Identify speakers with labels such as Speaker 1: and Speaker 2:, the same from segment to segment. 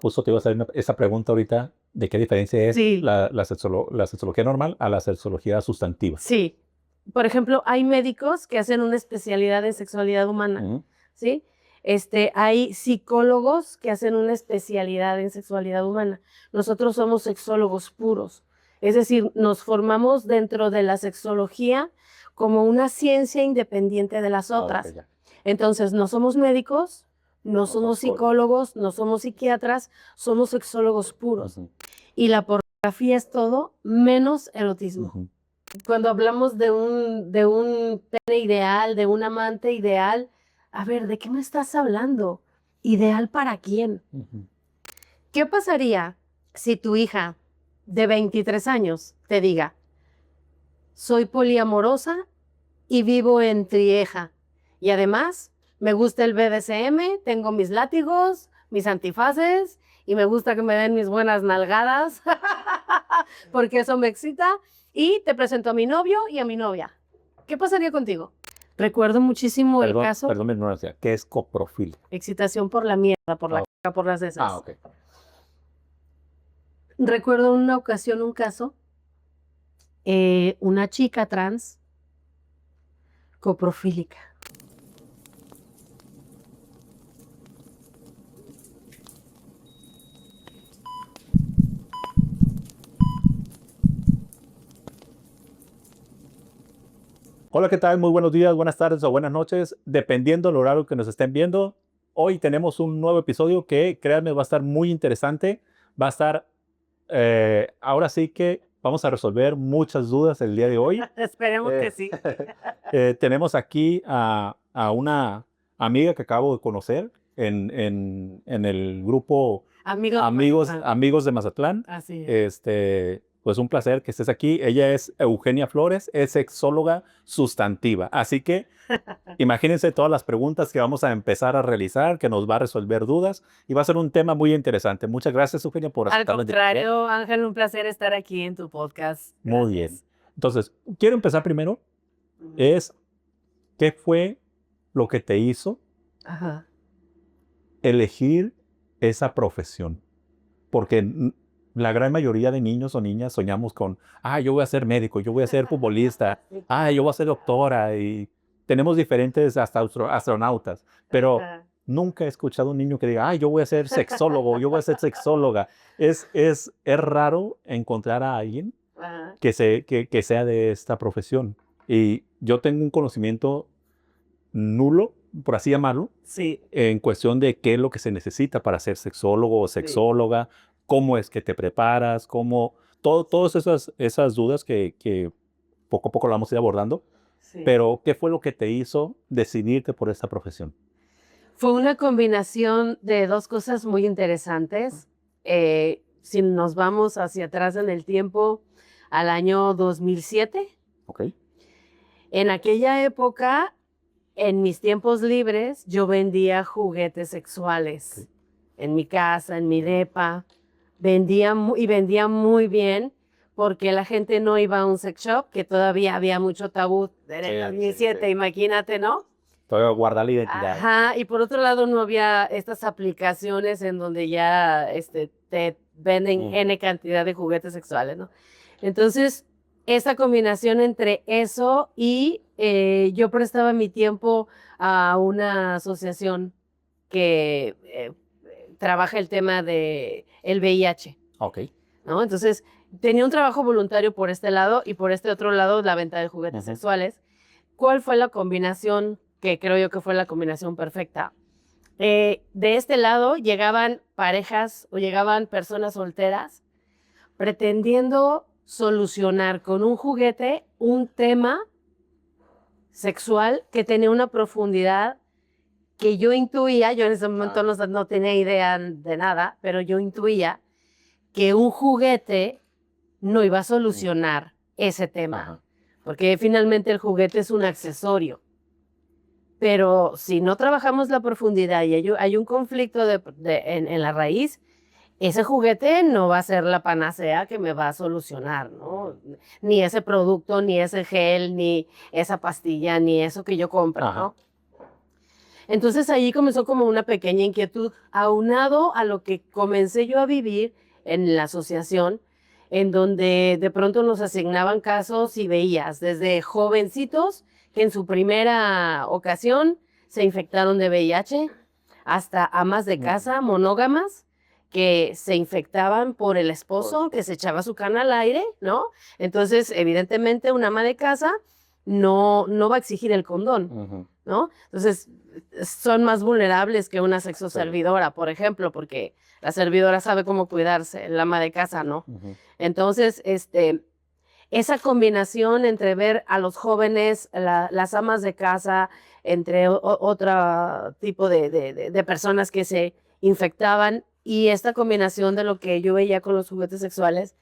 Speaker 1: Justo te iba a hacer esa pregunta ahorita de qué diferencia es
Speaker 2: Sí,
Speaker 1: la sexología normal a la sexología sustantiva.
Speaker 2: sí. Por ejemplo, hay médicos que hacen una especialidad en sexualidad humana,
Speaker 1: Ujú.
Speaker 2: ¿sí? Hay psicólogos que hacen una especialidad en sexualidad humana. Nosotros somos sexólogos puros. Es decir, nos formamos dentro de la sexología como una ciencia independiente de las
Speaker 1: Ah, ok,
Speaker 2: otras.
Speaker 1: ya.
Speaker 2: Entonces, no somos médicos, no somos
Speaker 1: Somos
Speaker 2: psicólogos, no somos psiquiatras, somos sexólogos puros.
Speaker 1: Ujú,
Speaker 2: Y la pornografía es todo menos erotismo.
Speaker 1: ujú,
Speaker 2: Cuando hablamos de un pene ideal, de un amante ideal, a ver, ¿de qué me estás hablando? ¿Ideal para quién?
Speaker 1: ujú.
Speaker 2: ¿Qué pasaría si tu hija de 23 años te diga, soy poliamorosa y vivo en Trieja, y además me gusta el BDSM, tengo mis látigos, mis antifaces, y me gusta que me den mis buenas nalgadas, porque eso me excita, y te presento a mi novio y a mi novia? ¿Qué pasaría contigo? Recuerdo muchísimo el caso,
Speaker 1: Perdón mi ignorancia. ¿Qué es coprofilia?
Speaker 2: excitación por la mierda, por la
Speaker 1: Ah,
Speaker 2: caca, por las heces.
Speaker 1: ok.
Speaker 2: Recuerdo en una ocasión un caso, una chica trans coprofílica.
Speaker 1: Hola, ¿qué tal? Muy buenos días, buenas tardes o buenas noches, dependiendo del horario que nos estén viendo. Hoy tenemos un nuevo episodio que, créanme, va a estar muy interesante. Va a estar, ahora sí que vamos a resolver muchas dudas el día de hoy.
Speaker 2: Esperemos que
Speaker 1: Eh,
Speaker 2: sí.
Speaker 1: tenemos aquí a una amiga que acabo de conocer en el grupo
Speaker 2: Amigo,
Speaker 1: Amigos de Mazatlán.
Speaker 2: así es.
Speaker 1: Pues un placer que estés aquí. Ella es Eugenia Flores, es sexóloga sustantiva. Así que imagínense todas las preguntas que vamos a empezar a realizar, que nos va a resolver dudas y va a ser un tema muy interesante. Muchas gracias, Eugenia, por
Speaker 2: Al
Speaker 1: aceptar la invitación.
Speaker 2: contrario, Ángel, un placer estar aquí en tu podcast.
Speaker 1: Muy bien.
Speaker 2: Gracias.
Speaker 1: Entonces, quiero empezar primero. Es, ¿qué fue lo que te hizo
Speaker 2: Ajá.
Speaker 1: elegir esa profesión? Porque la gran mayoría de niños o niñas soñamos con, yo voy a ser médico, yo voy a ser futbolista,
Speaker 2: Sí.
Speaker 1: yo voy a ser doctora y tenemos diferentes hasta astronautas, pero
Speaker 2: Ajá.
Speaker 1: nunca he escuchado a un niño que diga, yo voy a ser sexólogo, yo voy a ser sexóloga. Es raro encontrar a alguien
Speaker 2: Ajá.
Speaker 1: que sea de esta profesión. Y yo tengo un conocimiento nulo, por así llamarlo,
Speaker 2: Sí,
Speaker 1: en cuestión de qué es lo que se necesita para ser sexólogo o
Speaker 2: sí,
Speaker 1: sexóloga, cómo es que te preparas, todas esas dudas que poco a poco la vamos a ir abordando.
Speaker 2: sí.
Speaker 1: Pero, ¿qué fue lo que te hizo decidirte por esta profesión?
Speaker 2: Fue una combinación de dos cosas muy interesantes. Si nos vamos hacia atrás en el tiempo, al año 2007,
Speaker 1: ¿Ok?
Speaker 2: en aquella época, en mis tiempos libres, yo vendía juguetes
Speaker 1: Ok.
Speaker 2: sexuales en mi casa, en mi depa. Y vendía muy bien porque la gente no iba a un sex shop, que todavía había mucho tabú en el
Speaker 1: Sí,
Speaker 2: 2007,
Speaker 1: sí.
Speaker 2: imagínate, ¿no?
Speaker 1: Todavía guardar la identidad.
Speaker 2: Ajá, y por otro lado no había estas aplicaciones en donde ya te venden N cantidad de juguetes sexuales, ¿no? Entonces, esa combinación entre eso y yo prestaba mi tiempo a una asociación que trabaja el tema de el VIH,
Speaker 1: Ok.
Speaker 2: ¿no? Entonces, tenía un trabajo voluntario por este lado y por este otro lado la venta de juguetes
Speaker 1: Ujú.
Speaker 2: sexuales. ¿Cuál fue la combinación que creo yo que fue la combinación perfecta? De este lado llegaban parejas o llegaban personas solteras pretendiendo solucionar con un juguete un tema sexual que tenía una profundidad que yo intuía, yo en ese momento no tenía idea de nada, pero yo intuía que un juguete no iba a solucionar ese tema,
Speaker 1: Ajá.
Speaker 2: porque finalmente el juguete es un accesorio. Pero si no trabajamos la profundidad y hay un conflicto en la raíz, ese juguete no va a ser la panacea que me va a solucionar, ¿no? Ni ese producto, ni ese gel, ni esa pastilla, ni eso que yo compre,
Speaker 1: Ajá.
Speaker 2: ¿no? Entonces ahí comenzó como una pequeña inquietud, aunado a lo que comencé yo a vivir en la asociación, en donde de pronto nos asignaban casos y veías desde jovencitos que en su primera ocasión se infectaron de VIH, hasta amas de casa monógamas que se infectaban por el esposo que se echaba su cana al aire, ¿no? Entonces, evidentemente, una ama de casa no va a exigir el condón, ¿no? Entonces, son más vulnerables que una sexoservidora, por ejemplo, porque la servidora sabe cómo cuidarse, el ama de casa, ¿no? Entonces, esa combinación entre ver a los jóvenes, las amas de casa, entre otro tipo de personas que se infectaban, y esta combinación de lo que yo veía con los juguetes sexuales,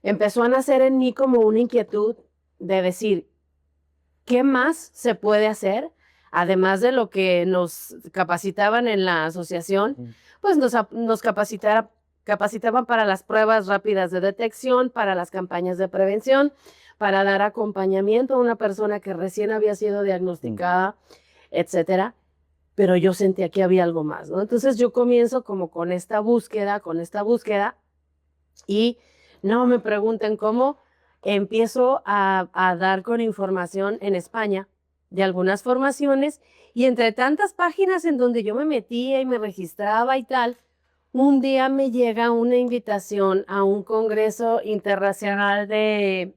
Speaker 2: empezó a nacer en mí como una inquietud de decir, ¿qué más se puede hacer? Además de lo que nos capacitaban en la asociación, pues nos capacitaban para las pruebas rápidas de detección, para las campañas de prevención, para dar acompañamiento a una persona que recién había sido diagnosticada, etcétera. Pero yo sentía que había algo más, ¿no? Entonces yo comienzo como con esta búsqueda, y no me pregunten cómo, empiezo a dar con información en España de algunas formaciones, y entre tantas páginas en donde yo me metía y me registraba y tal, un día me llega una invitación a un congreso internacional de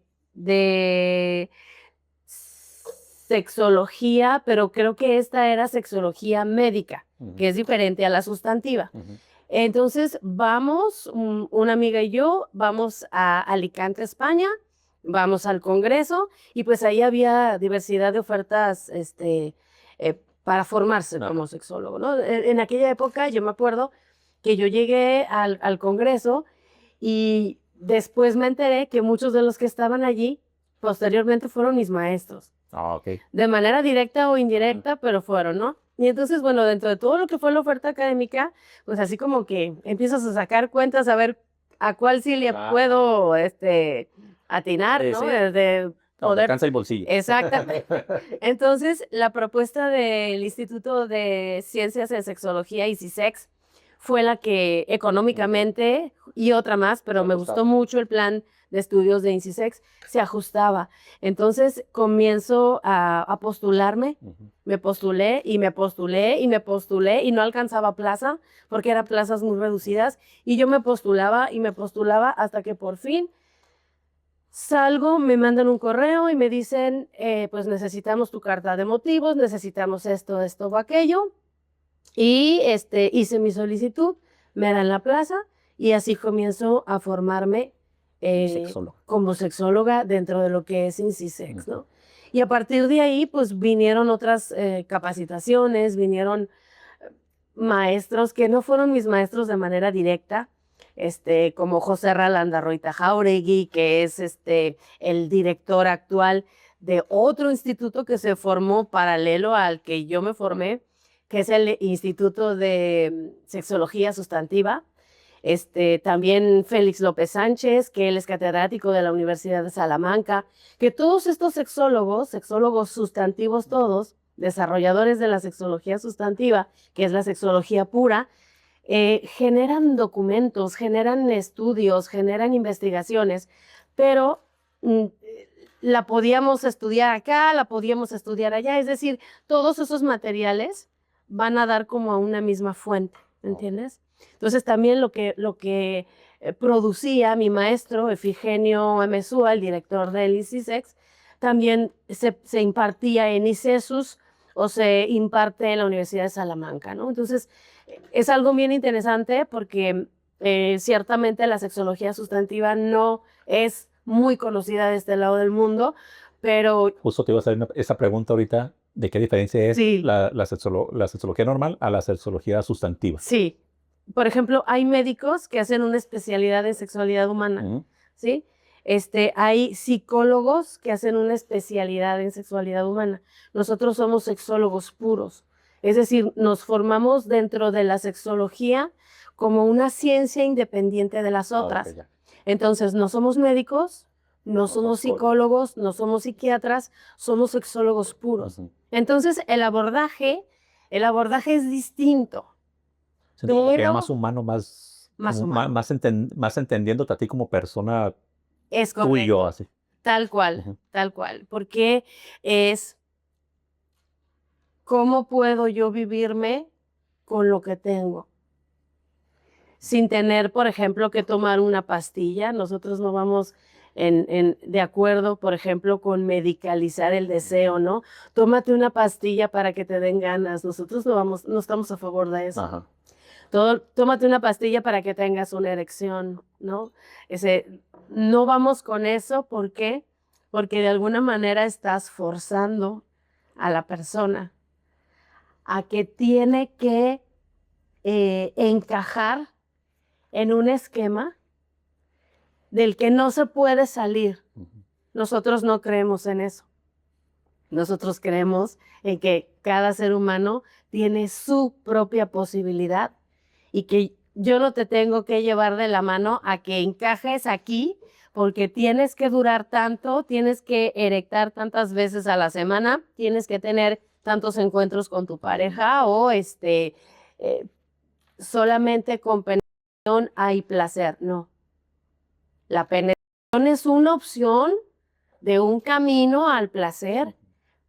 Speaker 2: sexología, pero creo que esta era sexología médica, que es diferente a la sustantiva. Entonces vamos, una amiga y yo, vamos a Alicante, España, vamos al congreso, y pues ahí había diversidad de ofertas para formarse como sexólogo, ¿no? En aquella época yo me acuerdo que yo llegué al congreso y después me enteré que muchos de los que estaban allí posteriormente fueron mis maestros. De manera directa o indirecta, pero fueron, ¿no? Y entonces, bueno, dentro de todo lo que fue la oferta académica, pues así como que empiezas a sacar cuentas a ver a cuál sí le puedo atinar, ¿no?
Speaker 1: Sí.
Speaker 2: De poder...
Speaker 1: Alcanza el bolsillo.
Speaker 2: Exactamente. Entonces, la propuesta del Instituto de Ciencias de Sexología, ICISEX, fue la que económicamente, y otra más, pero me gustó mucho el plan de estudios de INCISEX, se ajustaba. Entonces comienzo a postularme, me postulé y me postulé y me postulé y no alcanzaba plaza porque eran plazas muy reducidas, y yo me postulaba y me postulaba hasta que por fin salgo, me mandan un correo y me dicen, pues necesitamos tu carta de motivos, necesitamos esto o aquello, y hice mi solicitud, me dan la plaza, y así comienzo a formarme como sexóloga dentro de lo que es INCISEX, ¿no? Y a partir de ahí, pues vinieron otras capacitaciones, vinieron maestros que no fueron mis maestros de manera directa, como José Landarroita Jauregui, que es el director actual de otro instituto que se formó paralelo al que yo me formé, que es el Instituto de Sexología Sustantiva. También Félix López Sánchez, que él es catedrático de la Universidad de Salamanca, que todos estos sexólogos sustantivos todos, desarrolladores de la sexología sustantiva, que es la sexología pura, generan documentos, generan estudios, generan investigaciones, pero la podíamos estudiar acá, la podíamos estudiar allá, es decir, todos esos materiales van a dar como a una misma fuente, ¿entiendes? Entonces también lo que producía mi maestro, Efigenio Emezúa, el director del ICISEX, también se impartía en ICESUS o se imparte en la Universidad de Salamanca, ¿no? Entonces es algo bien interesante porque ciertamente la sexología sustantiva no es muy conocida de este lado del mundo, pero...
Speaker 1: Justo te iba a hacer esa pregunta ahorita, ¿de qué diferencia es la sexología normal a la sexología sustantiva?
Speaker 2: Sí. Por ejemplo, hay médicos que hacen una especialidad en sexualidad humana, ¿sí? Hay psicólogos que hacen una especialidad en sexualidad humana. Nosotros somos sexólogos puros. Es decir, nos formamos dentro de la sexología como una ciencia independiente de las otras. Entonces, no somos médicos, no somos psicólogos, no somos psiquiatras, somos sexólogos puros. Entonces, el abordaje El abordaje es distinto.
Speaker 1: Siento como que
Speaker 2: Pero
Speaker 1: más humano,
Speaker 2: más
Speaker 1: como
Speaker 2: humano.
Speaker 1: más entendiéndote a ti como persona,
Speaker 2: Es
Speaker 1: tú y yo,
Speaker 2: correcto.
Speaker 1: así.
Speaker 2: Tal cual,
Speaker 1: Ujú.
Speaker 2: tal cual. Porque es cómo puedo yo vivirme con lo que tengo. Sin tener, por ejemplo, que tomar una pastilla. Nosotros no vamos de acuerdo, por ejemplo, con medicalizar el deseo, ¿no? Tómate una pastilla para que te den ganas. Nosotros no estamos a favor de eso.
Speaker 1: Ajá.
Speaker 2: Tómate una pastilla para que tengas una erección, ¿no? No vamos con eso, ¿por qué? Porque de alguna manera estás forzando a la persona a que tiene que encajar en un esquema del que no se puede salir.
Speaker 1: Ujú.
Speaker 2: Nosotros no creemos en eso. Nosotros creemos en que cada ser humano tiene su propia posibilidad y que yo no te tengo que llevar de la mano a que encajes aquí porque tienes que durar tanto, tienes que erectar tantas veces a la semana, tienes que tener tantos encuentros con tu pareja o solamente con penetración hay placer. No, la penetración es una opción de un camino al placer,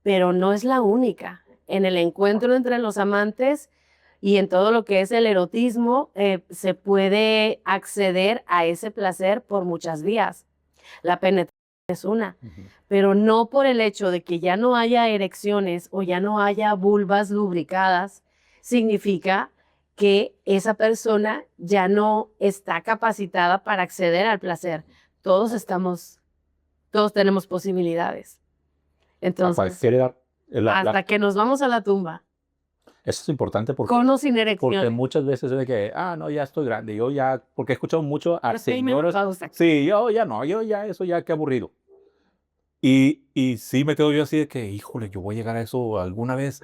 Speaker 2: pero no es la única. En el encuentro entre los amantes y en todo lo que es el erotismo, se puede acceder a ese placer por muchas vías. La penetración es una,
Speaker 1: Ujú.
Speaker 2: pero no por el hecho de que ya no haya erecciones o ya no haya vulvas lubricadas, significa que esa persona ya no está capacitada para acceder al placer. Todos tenemos posibilidades.
Speaker 1: A
Speaker 2: Entonces,
Speaker 1: cualquier edad.
Speaker 2: hasta que nos vamos a la tumba,
Speaker 1: Eso es importante
Speaker 2: con o sin
Speaker 1: porque
Speaker 2: erecciones.
Speaker 1: muchas veces es de que, no, ya estoy grande, yo ya, porque he escuchado mucho a
Speaker 2: Estoy
Speaker 1: señoras,
Speaker 2: menopausa.
Speaker 1: sí, yo ya no, yo ya, eso ya, qué aburrido. Y sí me quedo yo así de que, híjole, yo voy a llegar a eso alguna vez.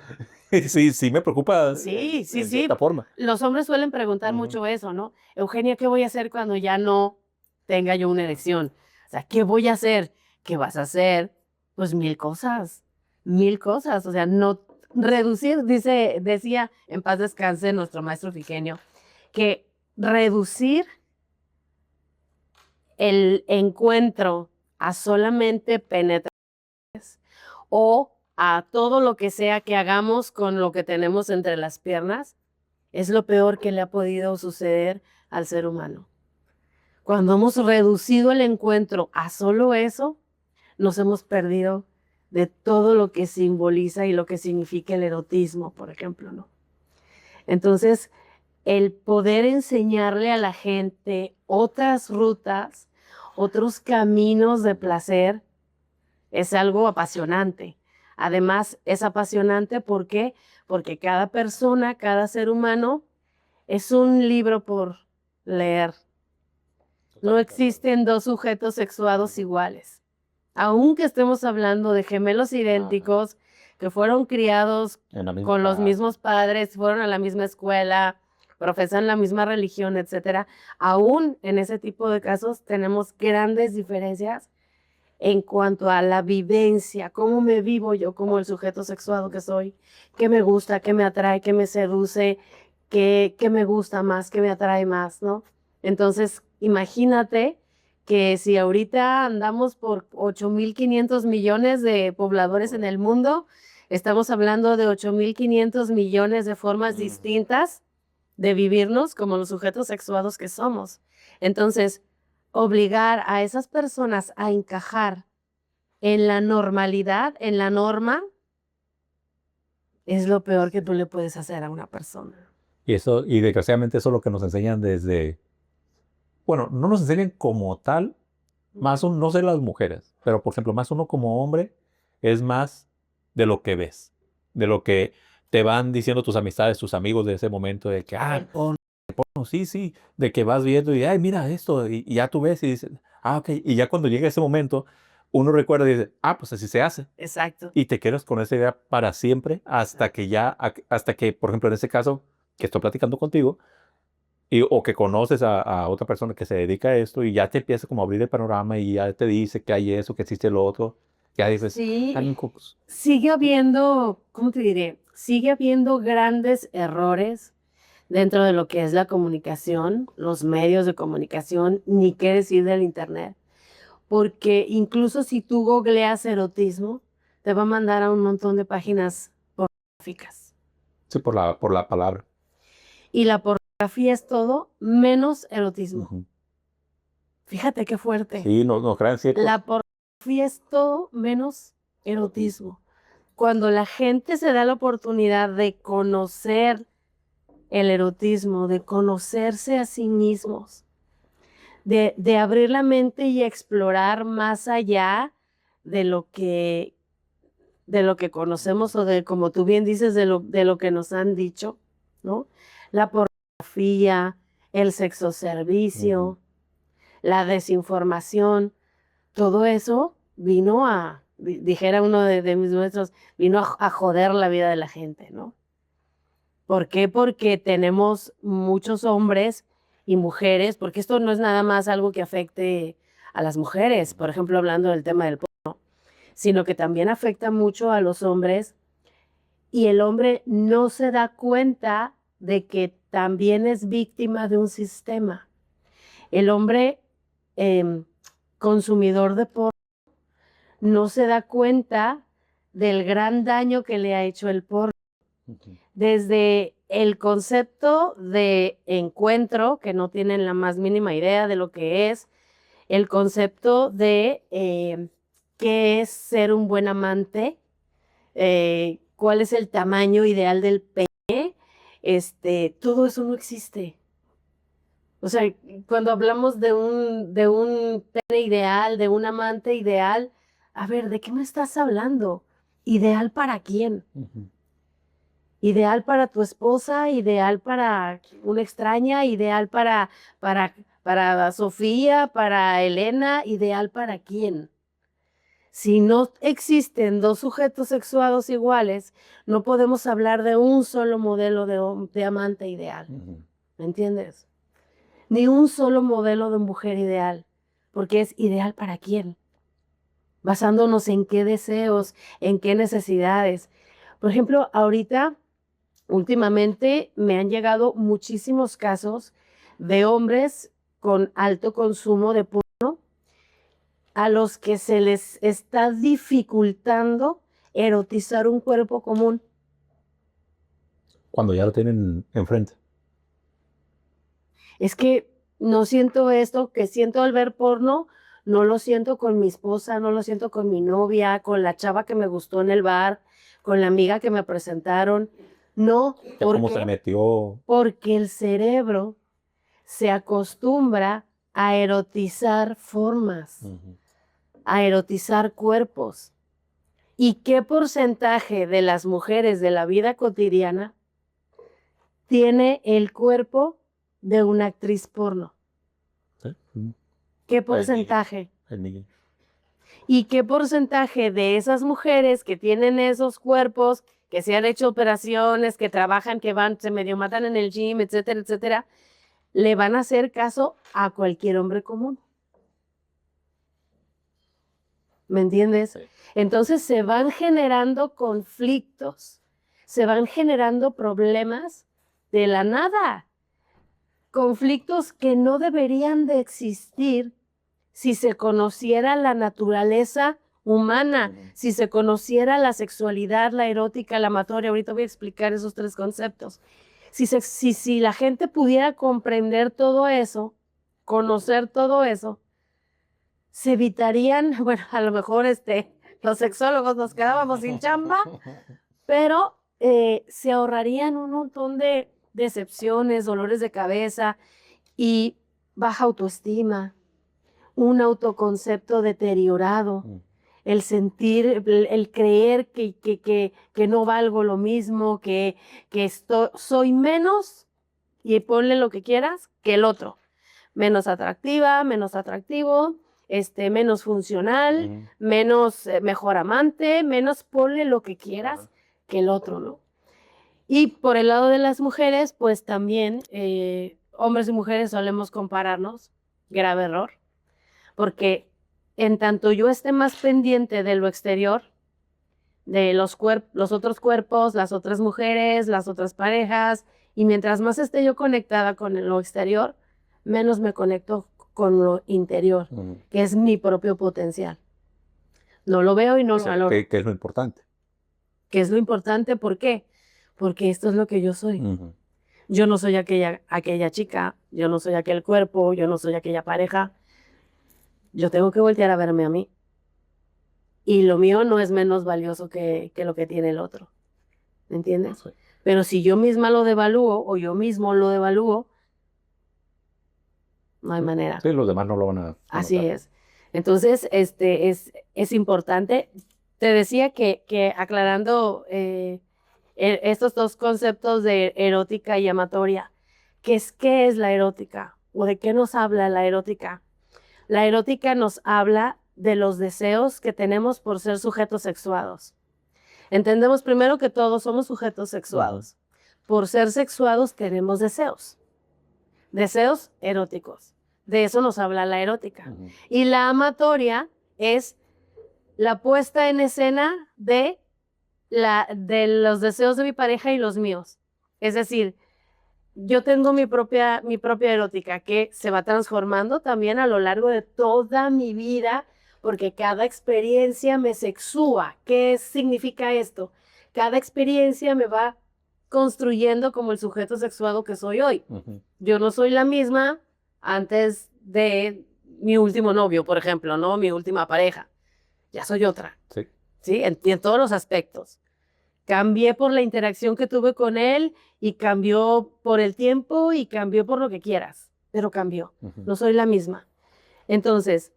Speaker 1: Sí, sí me preocupa
Speaker 2: Sí, sí,
Speaker 1: en
Speaker 2: sí.
Speaker 1: cierta forma.
Speaker 2: Los hombres suelen preguntar
Speaker 1: Ujú.
Speaker 2: mucho eso, ¿no? Eugenia, ¿qué voy a hacer cuando ya no tenga yo una erección? O sea, ¿qué voy a hacer? ¿Qué vas a hacer? Pues mil cosas, mil cosas. O sea, no reducir, decía en paz descanse nuestro maestro Figenio, que reducir el encuentro a solamente penetrar o a todo lo que sea que hagamos con lo que tenemos entre las piernas, es lo peor que le ha podido suceder al ser humano. Cuando hemos reducido el encuentro a solo eso, nos hemos perdido de todo lo que simboliza y lo que significa el erotismo, por ejemplo, ¿no? Entonces, el poder enseñarle a la gente otras rutas, otros caminos de placer, es algo apasionante. Además, es apasionante ¿por qué? Porque cada persona, cada ser humano es un libro por leer. No existen dos sujetos sexuados iguales. Aunque estemos hablando de gemelos idénticos que fueron criados
Speaker 1: En la misma
Speaker 2: con los
Speaker 1: casa.
Speaker 2: mismos padres, fueron a la misma escuela, profesan la misma religión, etcétera, aún en ese tipo de casos tenemos grandes diferencias en cuanto a la vivencia, cómo me vivo yo como el sujeto sexuado que soy, qué me gusta, qué me atrae, qué me seduce, qué me gusta más, qué me atrae más, ¿no? Entonces, imagínate que si ahorita andamos por 8.500 millones de pobladores en el mundo, estamos hablando de 8.500 millones de formas distintas de vivirnos como los sujetos sexuados que somos. Entonces, obligar a esas personas a encajar en la normalidad, en la norma, es lo peor que tú le puedes hacer a una persona.
Speaker 1: Y desgraciadamente eso es lo que nos enseñan desde, bueno, no nos enseñan como tal, no sé las mujeres, pero por ejemplo, más uno como hombre es más de lo que ves, de lo que te van diciendo tus amistades, tus amigos de ese momento, de que, sí, sí, de que vas viendo y, ay, mira esto, y ya tú ves y dices, ok, y ya cuando llega ese momento, uno recuerda y dice, pues así se hace.
Speaker 2: Exacto.
Speaker 1: Y te quedas con esa idea para siempre hasta que, por ejemplo, en ese caso que estoy platicando contigo, o que conoces a otra persona que se dedica a esto y ya te empieza como a abrir el panorama y ya te dice que hay eso, que existe lo otro. Ya dices,
Speaker 2: Sí,
Speaker 1: están bien cucos.
Speaker 2: sigue habiendo, ¿cómo te diré? Sigue habiendo grandes errores dentro de lo que es la comunicación, los medios de comunicación, ni qué decir del internet, porque incluso si tú googleas erotismo, te va a mandar a un montón de páginas pornográficas.
Speaker 1: Sí, por la palabra.
Speaker 2: Y la pornografía es todo menos erotismo.
Speaker 1: Ujú.
Speaker 2: Fíjate qué fuerte.
Speaker 1: Sí, nos crean circos.
Speaker 2: La pornografía es todo menos erotismo. Cuando la gente se da la oportunidad de conocer el erotismo, de conocerse a sí mismos, de abrir la mente y explorar más allá de lo que, de lo que conocemos o de, como tú bien dices, de lo que nos han dicho, ¿no? La pornografía, el sexo servicio, la desinformación, todo eso vino a, dijera uno de mis maestros, vino a joder la vida de la gente, ¿no? ¿Por qué? Porque tenemos muchos hombres y mujeres, porque esto no es nada más algo que afecte a las mujeres, por ejemplo, hablando del tema del porno, sino que también afecta mucho a los hombres y el hombre no se da cuenta de que también es víctima de un sistema. El hombre consumidor de porno no se da cuenta del gran daño que le ha hecho el porno. Desde el concepto de encuentro, que no tienen la más mínima idea de lo que es, el concepto de qué es ser un buen amante, cuál es el tamaño ideal del pene, todo eso no existe. O sea, cuando hablamos de un pene ideal, de un amante ideal, a ver, ¿de qué me estás hablando? ¿Ideal para quién? Ideal para tu esposa, ideal para una extraña, ideal para Sofía, para Elena, ideal para quién. Si no existen dos sujetos sexuados iguales, no podemos hablar de un solo modelo de amante ideal. ¿Me entiendes? Ni un solo modelo de mujer ideal, porque es ideal para quién, basándonos en qué deseos, en qué necesidades. Por ejemplo, ahorita, últimamente, me han llegado muchísimos casos de hombres con alto consumo de porno a los que se les está dificultando erotizar un cuerpo común.
Speaker 1: Cuando ya lo tienen enfrente.
Speaker 2: Es que no siento esto que siento al ver porno, no lo siento con mi esposa, no lo siento con mi novia, con la chava que me gustó en el bar, con la amiga que me presentaron. No,
Speaker 1: Ya
Speaker 2: ¿por
Speaker 1: cómo se
Speaker 2: qué?
Speaker 1: metió.
Speaker 2: Porque el cerebro se acostumbra a erotizar formas, a erotizar cuerpos. ¿Y qué porcentaje de las mujeres de la vida cotidiana tiene el cuerpo de una actriz porno?
Speaker 1: ¿Sí?
Speaker 2: ¿Qué porcentaje?
Speaker 1: El niño.
Speaker 2: ¿Y qué porcentaje de esas mujeres que tienen esos cuerpos, que se han hecho operaciones, que trabajan, que van, se medio matan en el gym, etcétera, etcétera, le van a hacer caso a cualquier hombre común? ¿Me entiendes?
Speaker 1: Sí.
Speaker 2: Entonces se van generando conflictos, se van generando problemas de la nada, conflictos que no deberían de existir si se conociera la naturaleza humana, si se conociera la sexualidad, la erótica, la amatoria. Ahorita voy a explicar esos tres conceptos. Si la gente pudiera comprender todo eso, conocer todo eso, se evitarían, bueno, a lo mejor los sexólogos nos quedábamos sin chamba, pero se ahorrarían un montón de decepciones, dolores de cabeza y baja autoestima, un autoconcepto deteriorado, el sentir, el creer que no valgo lo mismo, que soy menos, y ponle lo que quieras, que el otro. Menos atractiva, menos atractivo, menos funcional, menos mejor amante, menos ponle lo que quieras que el otro, ¿no? Y por el lado de las mujeres, pues también hombres y mujeres solemos compararnos, grave error, porque en tanto yo esté más pendiente de lo exterior, de los otros cuerpos, las otras mujeres, las otras parejas, y mientras más esté yo conectada con lo exterior, menos me conecto con lo interior, que es mi propio potencial. No lo veo y no lo valoro.
Speaker 1: ¿Qué es lo importante?
Speaker 2: ¿Qué es lo importante? ¿Por qué? Porque esto es lo que yo soy. Yo no soy aquella chica, yo no soy aquel cuerpo, yo no soy aquella pareja. Yo tengo que voltear a verme a mí. Y lo mío no es menos valioso que lo que tiene el otro. ¿Me entiendes?
Speaker 1: Sí.
Speaker 2: Pero si yo misma lo devalúo o yo mismo lo devalúo, no hay manera.
Speaker 1: Sí, los demás no lo van a
Speaker 2: Así
Speaker 1: notar.
Speaker 2: es. Entonces, es importante. Te decía que aclarando estos dos conceptos de erótica y amatoria, ¿qué es la erótica? ¿O de qué nos habla la erótica? La erótica nos habla de los deseos que tenemos por ser sujetos sexuados. Entendemos primero que todos somos sujetos sexuados. Por ser sexuados tenemos deseos. Deseos eróticos. De eso nos habla la erótica. Y la amatoria es la puesta en escena de los deseos de mi pareja y los míos. Es decir, yo tengo mi propia erótica que se va transformando también a lo largo de toda mi vida, porque cada experiencia me sexúa. ¿Qué significa esto? Cada experiencia me va construyendo como el sujeto sexuado que soy hoy. Yo no soy la misma antes de mi último novio, por ejemplo, ¿no? Mi última pareja. Ya soy otra.
Speaker 1: Sí.
Speaker 2: ¿Sí? En todos los aspectos. Cambié por la interacción que tuve con él y cambió por el tiempo y cambió por lo que quieras, pero cambió. No soy la misma. Entonces,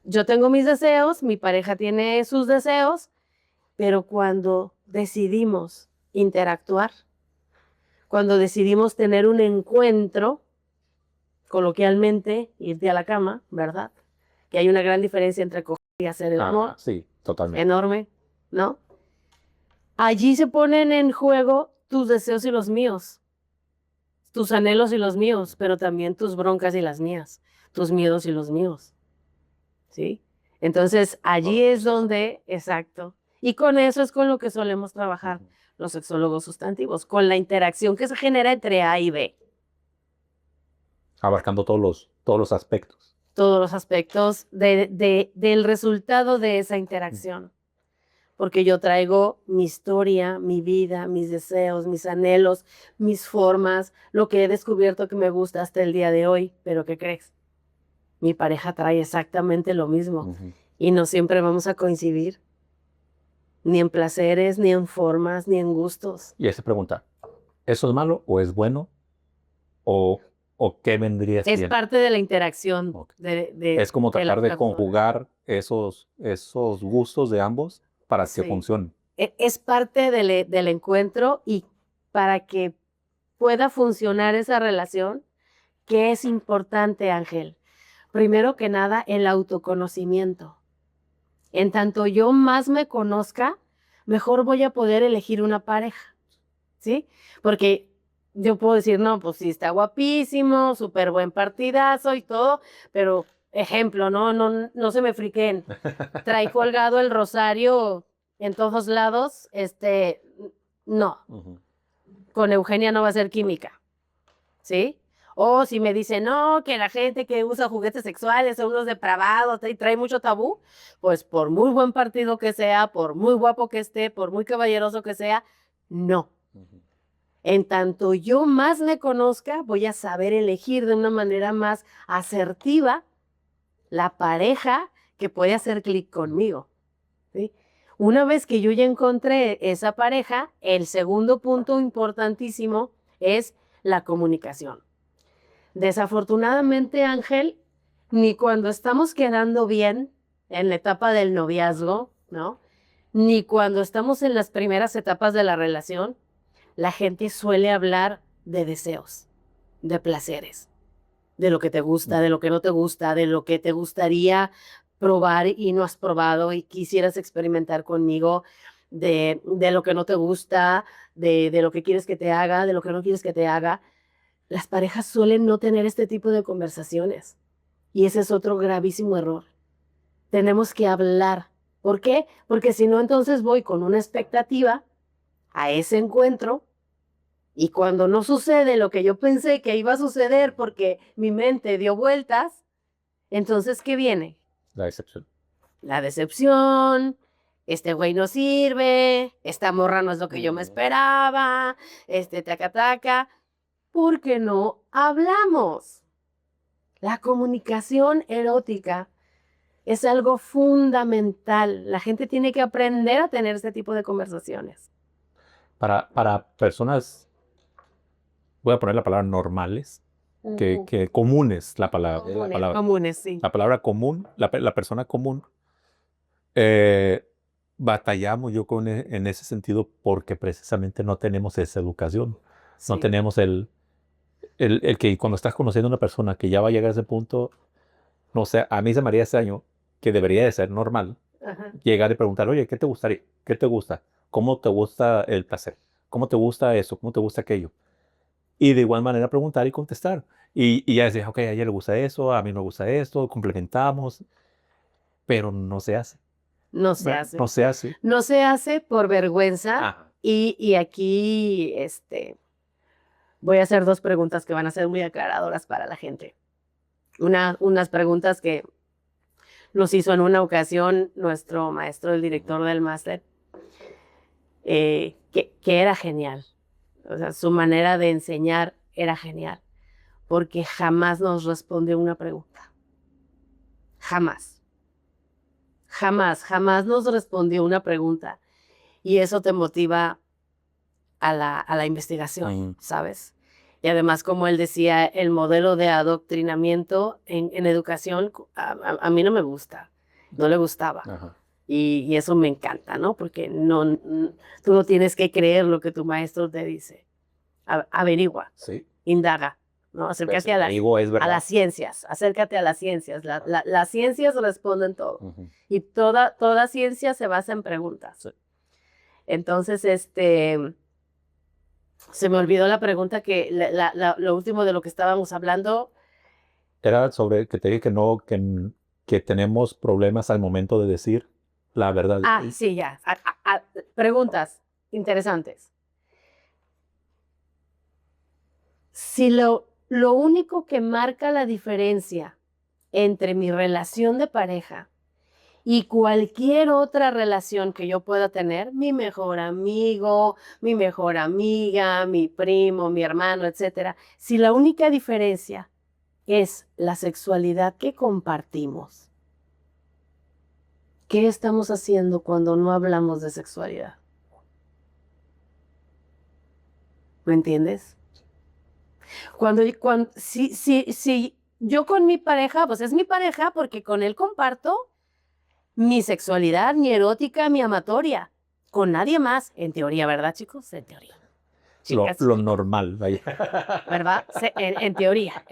Speaker 2: yo tengo mis deseos, mi pareja tiene sus deseos, pero cuando decidimos interactuar, cuando decidimos tener un encuentro, coloquialmente, irte a la cama, ¿verdad? Que hay una gran diferencia entre coger y hacer el amor.
Speaker 1: Sí, totalmente.
Speaker 2: Enorme, ¿no? Allí se ponen en juego tus deseos y los míos, tus anhelos y los míos, pero también tus broncas y las mías, tus miedos y los míos, ¿sí? Entonces, allí es donde, exacto, y con eso es con lo que solemos trabajar los sexólogos sustantivos, con la interacción que se genera entre A y B.
Speaker 1: Abarcando todos los aspectos.
Speaker 2: Todos los aspectos del resultado de esa interacción. Porque yo traigo mi historia, mi vida, mis deseos, mis anhelos, mis formas, lo que he descubierto que me gusta hasta el día de hoy. Pero ¿qué crees? Mi pareja trae exactamente lo mismo. Y no siempre vamos a coincidir. Ni en placeres, ni en formas, ni en gustos.
Speaker 1: Y esa pregunta, ¿eso es malo o es bueno? ¿O qué vendría siendo?
Speaker 2: Es parte de la interacción.
Speaker 1: Es como tratar de conjugar esos gustos de ambos para que funcionen.
Speaker 2: Es parte del encuentro, y para que pueda funcionar esa relación, ¿qué es importante, Ángel? Primero que nada, el autoconocimiento. En tanto yo más me conozca, mejor voy a poder elegir una pareja, ¿sí? Porque yo puedo decir, no, pues sí, está guapísimo, súper buen partidazo y todo, pero ejemplo, no se me friquen. Trae colgado el rosario en todos lados, no. Con Eugenia no va a ser química, ¿sí? O si me dicen, no, que la gente que usa juguetes sexuales son unos depravados y trae mucho tabú, pues por muy buen partido que sea, por muy guapo que esté, por muy caballeroso que sea, no. En tanto yo más me conozca, voy a saber elegir de una manera más asertiva la pareja que puede hacer clic conmigo, ¿sí? Una vez que yo ya encontré esa pareja, el segundo punto importantísimo es la comunicación. Desafortunadamente, Ángel, ni cuando estamos quedando bien en la etapa del noviazgo, ¿no? Ni cuando estamos en las primeras etapas de la relación, la gente suele hablar de deseos, de placeres, de lo que te gusta, de lo que no te gusta, de lo que te gustaría probar y no has probado y quisieras experimentar conmigo, de lo que no te gusta, de lo que quieres que te haga, de lo que no quieres que te haga. Las parejas suelen no tener este tipo de conversaciones, y ese es otro gravísimo error. tenemos que hablar. ¿Por qué? Porque si no, entonces voy con una expectativa a ese encuentro y cuando no sucede lo que yo pensé que iba a suceder porque mi mente dio vueltas, entonces, ¿qué viene?
Speaker 1: La decepción.
Speaker 2: La decepción, este güey no sirve, esta morra no es lo que yo me esperaba, taca, porque no hablamos. La comunicación erótica es algo fundamental. La gente tiene que aprender a tener este tipo de conversaciones.
Speaker 1: Para personas, voy a poner la palabra normales, que comunes, la palabra.
Speaker 2: Comunes, sí.
Speaker 1: La palabra común, la persona común, batallamos en ese sentido porque precisamente no tenemos esa educación.
Speaker 2: Sí.
Speaker 1: No tenemos el que cuando estás conociendo a una persona que ya va a llegar a ese punto, no sé, a mí se me haría ese año que debería de ser normal.
Speaker 2: Ajá.
Speaker 1: Llegar y preguntar, oye, ¿qué te gustaría? ¿Qué te gusta? ¿Cómo te gusta el placer? ¿Cómo te gusta eso? ¿Cómo te gusta aquello? Y de igual manera preguntar y contestar. Y ya decir, ok, a ella le gusta eso, a mí me gusta esto, complementamos, pero no se hace.
Speaker 2: No se hace.
Speaker 1: No se hace.
Speaker 2: No se hace por vergüenza.
Speaker 1: Ajá.
Speaker 2: Y aquí voy a hacer 2 preguntas que van a ser muy aclaradoras para la gente. Unas preguntas que nos hizo en una ocasión nuestro maestro, el director del máster, que era genial. O sea, su manera de enseñar era genial, porque jamás nos respondió una pregunta. Jamás. Jamás nos respondió una pregunta. Y eso te motiva a la investigación, ¿sabes? Y además, como él decía, el modelo de adoctrinamiento en educación a mí no me gusta, no le gustaba.
Speaker 1: Ajá.
Speaker 2: Y eso me encanta, ¿no? Porque tú no tienes que creer lo que tu maestro te dice. Averigua,
Speaker 1: Sí.
Speaker 2: indaga, ¿no? Acércate a las ciencias, acércate a las ciencias. Las ciencias responden todo.
Speaker 1: Ujú.
Speaker 2: Y toda ciencia se basa en preguntas.
Speaker 1: Sí.
Speaker 2: Entonces, se me olvidó la pregunta lo último de lo que estábamos hablando.
Speaker 1: Era sobre que te dije que tenemos problemas al momento de decir la verdad.
Speaker 2: Sí, ya. Preguntas interesantes. Si lo único que marca la diferencia entre mi relación de pareja y cualquier otra relación que yo pueda tener, mi mejor amigo, mi mejor amiga, mi primo, mi hermano, etcétera, si la única diferencia es la sexualidad que compartimos, ¿qué estamos haciendo cuando no hablamos de sexualidad? ¿Me entiendes? Si yo con mi pareja, pues es mi pareja porque con él comparto mi sexualidad, mi erótica, mi amatoria. Con nadie más, en teoría, ¿verdad, chicos? En teoría.
Speaker 1: Lo normal, vaya.
Speaker 2: ¿Verdad? En teoría.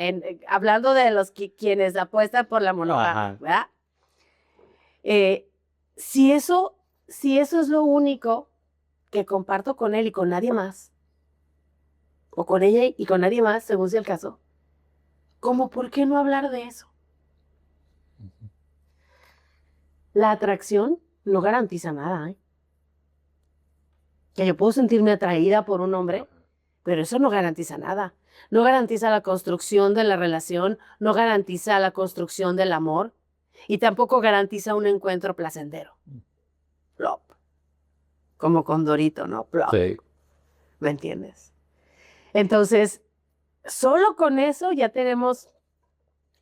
Speaker 2: Hablando de los quienes apuestan por la monogamia, ¿verdad? Si eso es lo único que comparto con él y con nadie más, o con ella y con nadie más, según sea el caso, ¿cómo por qué no hablar de eso? La atracción no garantiza nada, ¿eh? Que yo puedo sentirme atraída por un hombre, pero eso no garantiza nada. No garantiza la construcción de la relación, no garantiza la construcción del amor y tampoco garantiza un encuentro placentero. Plop. Como con Dorito, ¿no? Plop.
Speaker 1: Sí.
Speaker 2: ¿Me entiendes? Entonces, solo con eso ya tenemos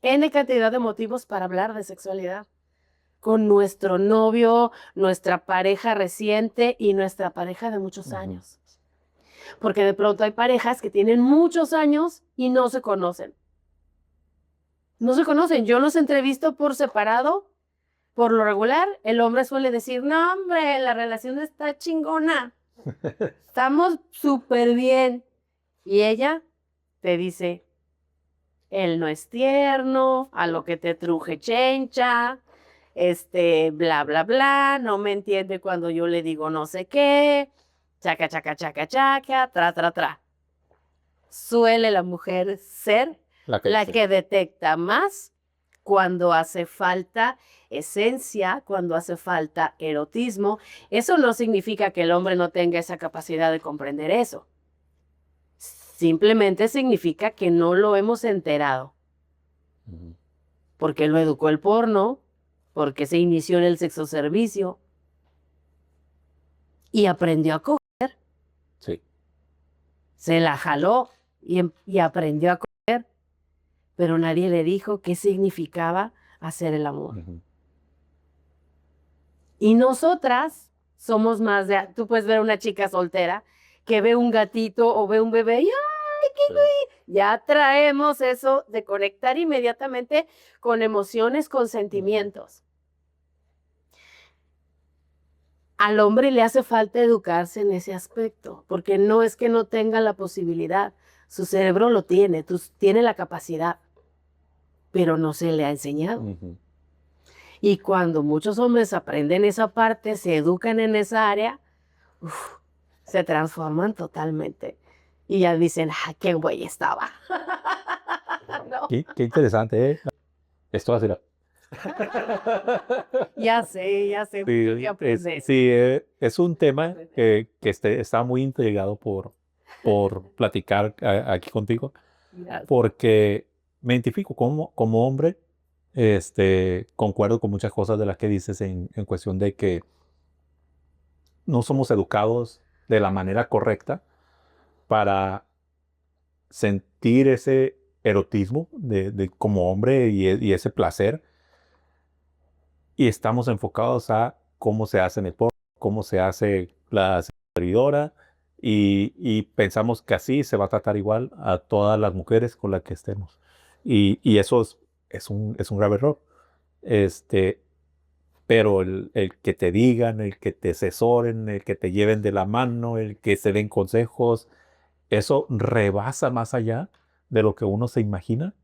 Speaker 2: N cantidad de motivos para hablar de sexualidad con nuestro novio, nuestra pareja reciente y nuestra pareja de muchos años. Porque de pronto hay parejas que tienen muchos años y no se conocen. No se conocen. Yo los entrevisto por separado. Por lo regular, el hombre suele decir, no, hombre, la relación está chingona. Estamos súper bien. Y ella te dice, él no es tierno, a lo que te truje chencha, bla, bla, bla, no me entiende cuando yo le digo no sé qué, chaca, chaca, chaca, chaca, tra, tra, tra. Suele la mujer ser la que detecta más cuando hace falta esencia, cuando hace falta erotismo. Eso no significa que el hombre no tenga esa capacidad de comprender eso. Simplemente significa que no lo hemos enterado. Porque lo educó el porno, porque se inició en el sexo servicio y aprendió a coger.
Speaker 1: Sí.
Speaker 2: Se la jaló y aprendió a coger, pero nadie le dijo qué significaba hacer el amor. Y nosotras somos más de, tú puedes ver a una chica soltera que ve un gatito o ve un bebé y ¡ay, qué güey! Ya traemos eso de conectar inmediatamente con emociones, con sentimientos. Al hombre le hace falta educarse en ese aspecto, porque no es que no tenga la posibilidad, su cerebro lo tiene, tiene la capacidad, pero no se le ha enseñado. Y cuando muchos hombres aprenden esa parte, se educan en esa área, se transforman totalmente. Y ya dicen, ¡ah, qué güey estaba! ¿No?
Speaker 1: Qué interesante, ¿eh? Esto va a ser...
Speaker 2: Ya sé.
Speaker 1: Sí, es un tema que está muy intrigado por platicar aquí contigo, porque me identifico como hombre, concuerdo con muchas cosas de las que dices en cuestión de que no somos educados de la manera correcta para sentir ese erotismo como hombre y ese placer, y estamos enfocados a cómo se hace en el porno, cómo se hace la servidora, y pensamos que así se va a tratar igual a todas las mujeres con las que estemos. Y eso es un grave error. Pero el que te digan, el que te asesoren, el que te lleven de la mano, el que se den consejos, eso rebasa más allá de lo que uno se imagina,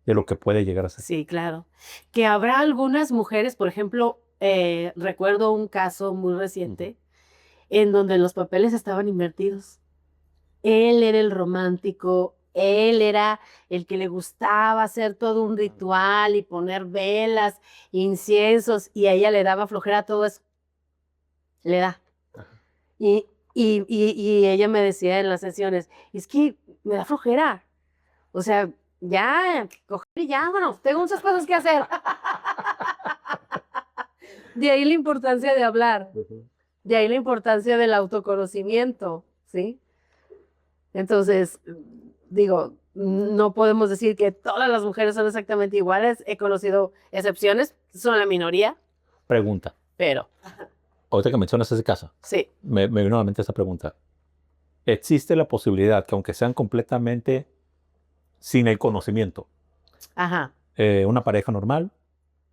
Speaker 1: de lo que puede llegar a ser.
Speaker 2: Sí, claro. Que habrá algunas mujeres, por ejemplo, recuerdo un caso muy reciente en donde los papeles estaban invertidos. Él era el romántico, él era el que le gustaba hacer todo un ritual y poner velas, inciensos, y a ella le daba flojera todo eso. Le da. Y ella me decía en las sesiones, es que me da flojera. O sea, ya, coger y ya, bueno, tengo muchas cosas que hacer. De ahí la importancia de hablar, de ahí la importancia del autoconocimiento, ¿sí? Entonces, digo, no podemos decir que todas las mujeres son exactamente iguales. He conocido excepciones, son la minoría,
Speaker 1: Pregunta.
Speaker 2: pero
Speaker 1: Ahorita que mencionas ese caso,
Speaker 2: sí.
Speaker 1: me vino a la mente esta pregunta. ¿Existe la posibilidad que aunque sean completamente sin el conocimiento,
Speaker 2: Ajá.
Speaker 1: Una pareja normal,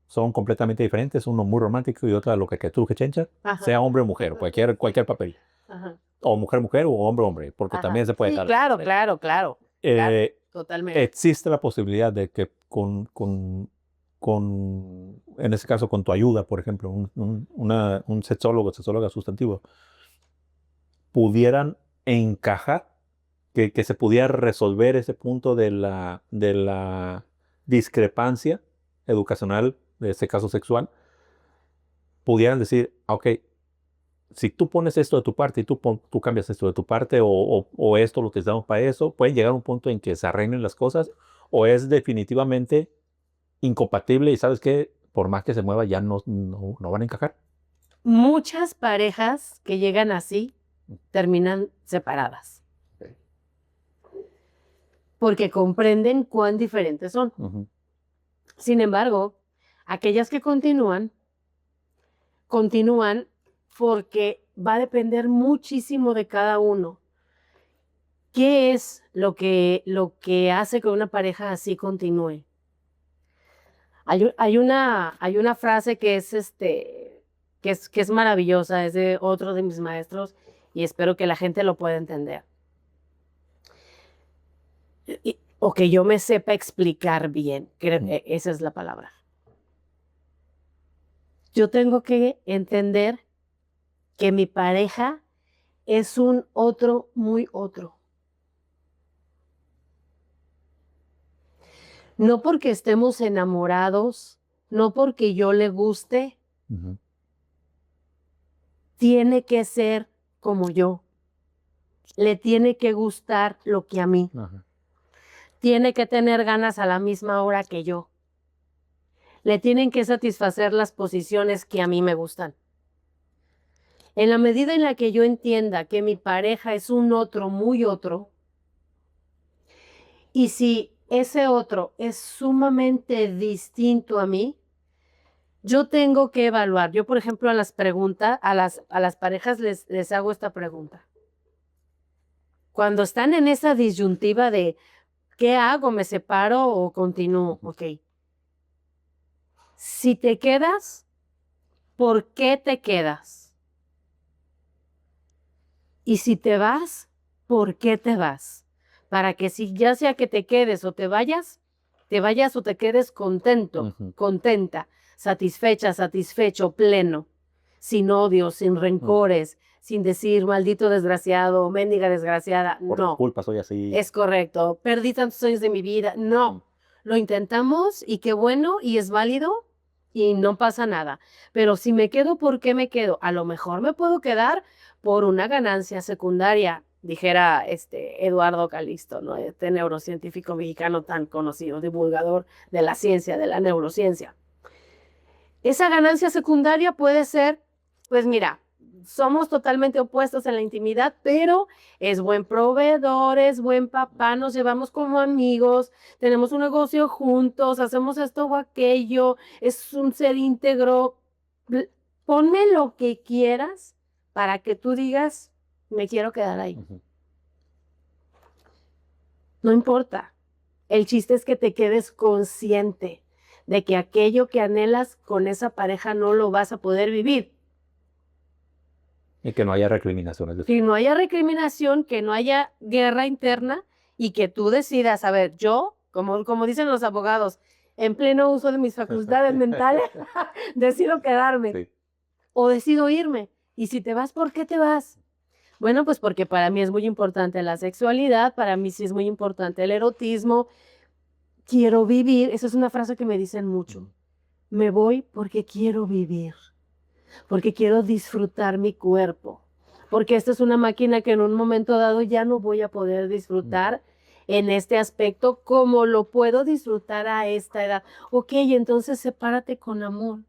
Speaker 1: son completamente diferentes, uno muy romántico y otra lo que tú que chencha, sea hombre o mujer, cualquier papel,
Speaker 2: Ajá.
Speaker 1: o mujer o hombre, porque también se puede
Speaker 2: Sí,
Speaker 1: dar.
Speaker 2: claro. Totalmente.
Speaker 1: Existe la posibilidad de que en ese caso, con tu ayuda, por ejemplo, un sexóloga sustantivo, pudieran encajar, que se pudiera resolver ese punto de la discrepancia educacional, de ese caso sexual, pudieran decir, ok, si tú pones esto de tu parte y tú cambias esto de tu parte, o esto lo utilizamos para eso, pueden llegar a un punto en que se arreglen las cosas, o es definitivamente incompatible y sabes que por más que se mueva ya no van a encajar.
Speaker 2: Muchas parejas que llegan así terminan separadas. Porque comprenden cuán diferentes son. Sin embargo, aquellas que continúan porque va a depender muchísimo de cada uno. ¿Qué es lo que hace que una pareja así continúe? Hay una frase que es maravillosa, es de otro de mis maestros, y espero que la gente lo pueda entender. O que yo me sepa explicar bien, esa es la palabra. Yo tengo que entender que mi pareja es un otro muy otro. No porque estemos enamorados, no porque yo le guste,
Speaker 1: Ujú.
Speaker 2: tiene que ser como yo. Le tiene que gustar lo que a mí.
Speaker 1: Ajá.
Speaker 2: Tiene que tener ganas a la misma hora que yo. Le tienen que satisfacer las posiciones que a mí me gustan. En la medida en la que yo entienda que mi pareja es un otro, muy otro, y si ese otro es sumamente distinto a mí, yo tengo que evaluar. Yo, por ejemplo, a las parejas les hago esta pregunta. Cuando están en esa disyuntiva de ¿qué hago? ¿Me separo o continúo? Ok. Si te quedas, ¿por qué te quedas? Y si te vas, ¿por qué te vas? Para que si ya sea que te quedes o te vayas o te quedes contento,
Speaker 1: Ujú.
Speaker 2: contenta, satisfecha, satisfecho, pleno, sin odio, sin rencores, sin decir maldito desgraciado, mendiga desgraciada.
Speaker 1: Por tu
Speaker 2: No,
Speaker 1: culpa soy así.
Speaker 2: es correcto. Perdí tantos años de mi vida. No, lo intentamos y qué bueno y es válido y no pasa nada. Pero si me quedo, ¿por qué me quedo? A lo mejor me puedo quedar por una ganancia secundaria, dijera Eduardo Calixto, ¿no? Este neurocientífico mexicano tan conocido, divulgador de la ciencia, de la neurociencia. Esa ganancia secundaria puede ser, pues mira, somos totalmente opuestos en la intimidad, pero es buen proveedor, es buen papá, nos llevamos como amigos, tenemos un negocio juntos, hacemos esto o aquello, es un ser íntegro. Ponme lo que quieras para que tú digas, me quiero quedar ahí.
Speaker 1: Ujú.
Speaker 2: No importa. El chiste es que te quedes consciente de que aquello que anhelas con esa pareja no lo vas a poder vivir.
Speaker 1: Y que no haya recriminaciones.
Speaker 2: Que no haya recriminación, que no haya guerra interna y que tú decidas, a ver, yo, como dicen los abogados, en pleno uso de mis facultades mentales, decido quedarme
Speaker 1: Sí.
Speaker 2: o decido irme. Y si te vas, ¿por qué te vas? Bueno, pues porque para mí es muy importante la sexualidad, para mí sí es muy importante el erotismo. Quiero vivir, esa es una frase que me dicen mucho. Me voy porque quiero vivir, porque quiero disfrutar mi cuerpo, porque esta es una máquina que en un momento dado ya no voy a poder disfrutar en este aspecto como lo puedo disfrutar a esta edad. Ok, entonces sepárate con amor,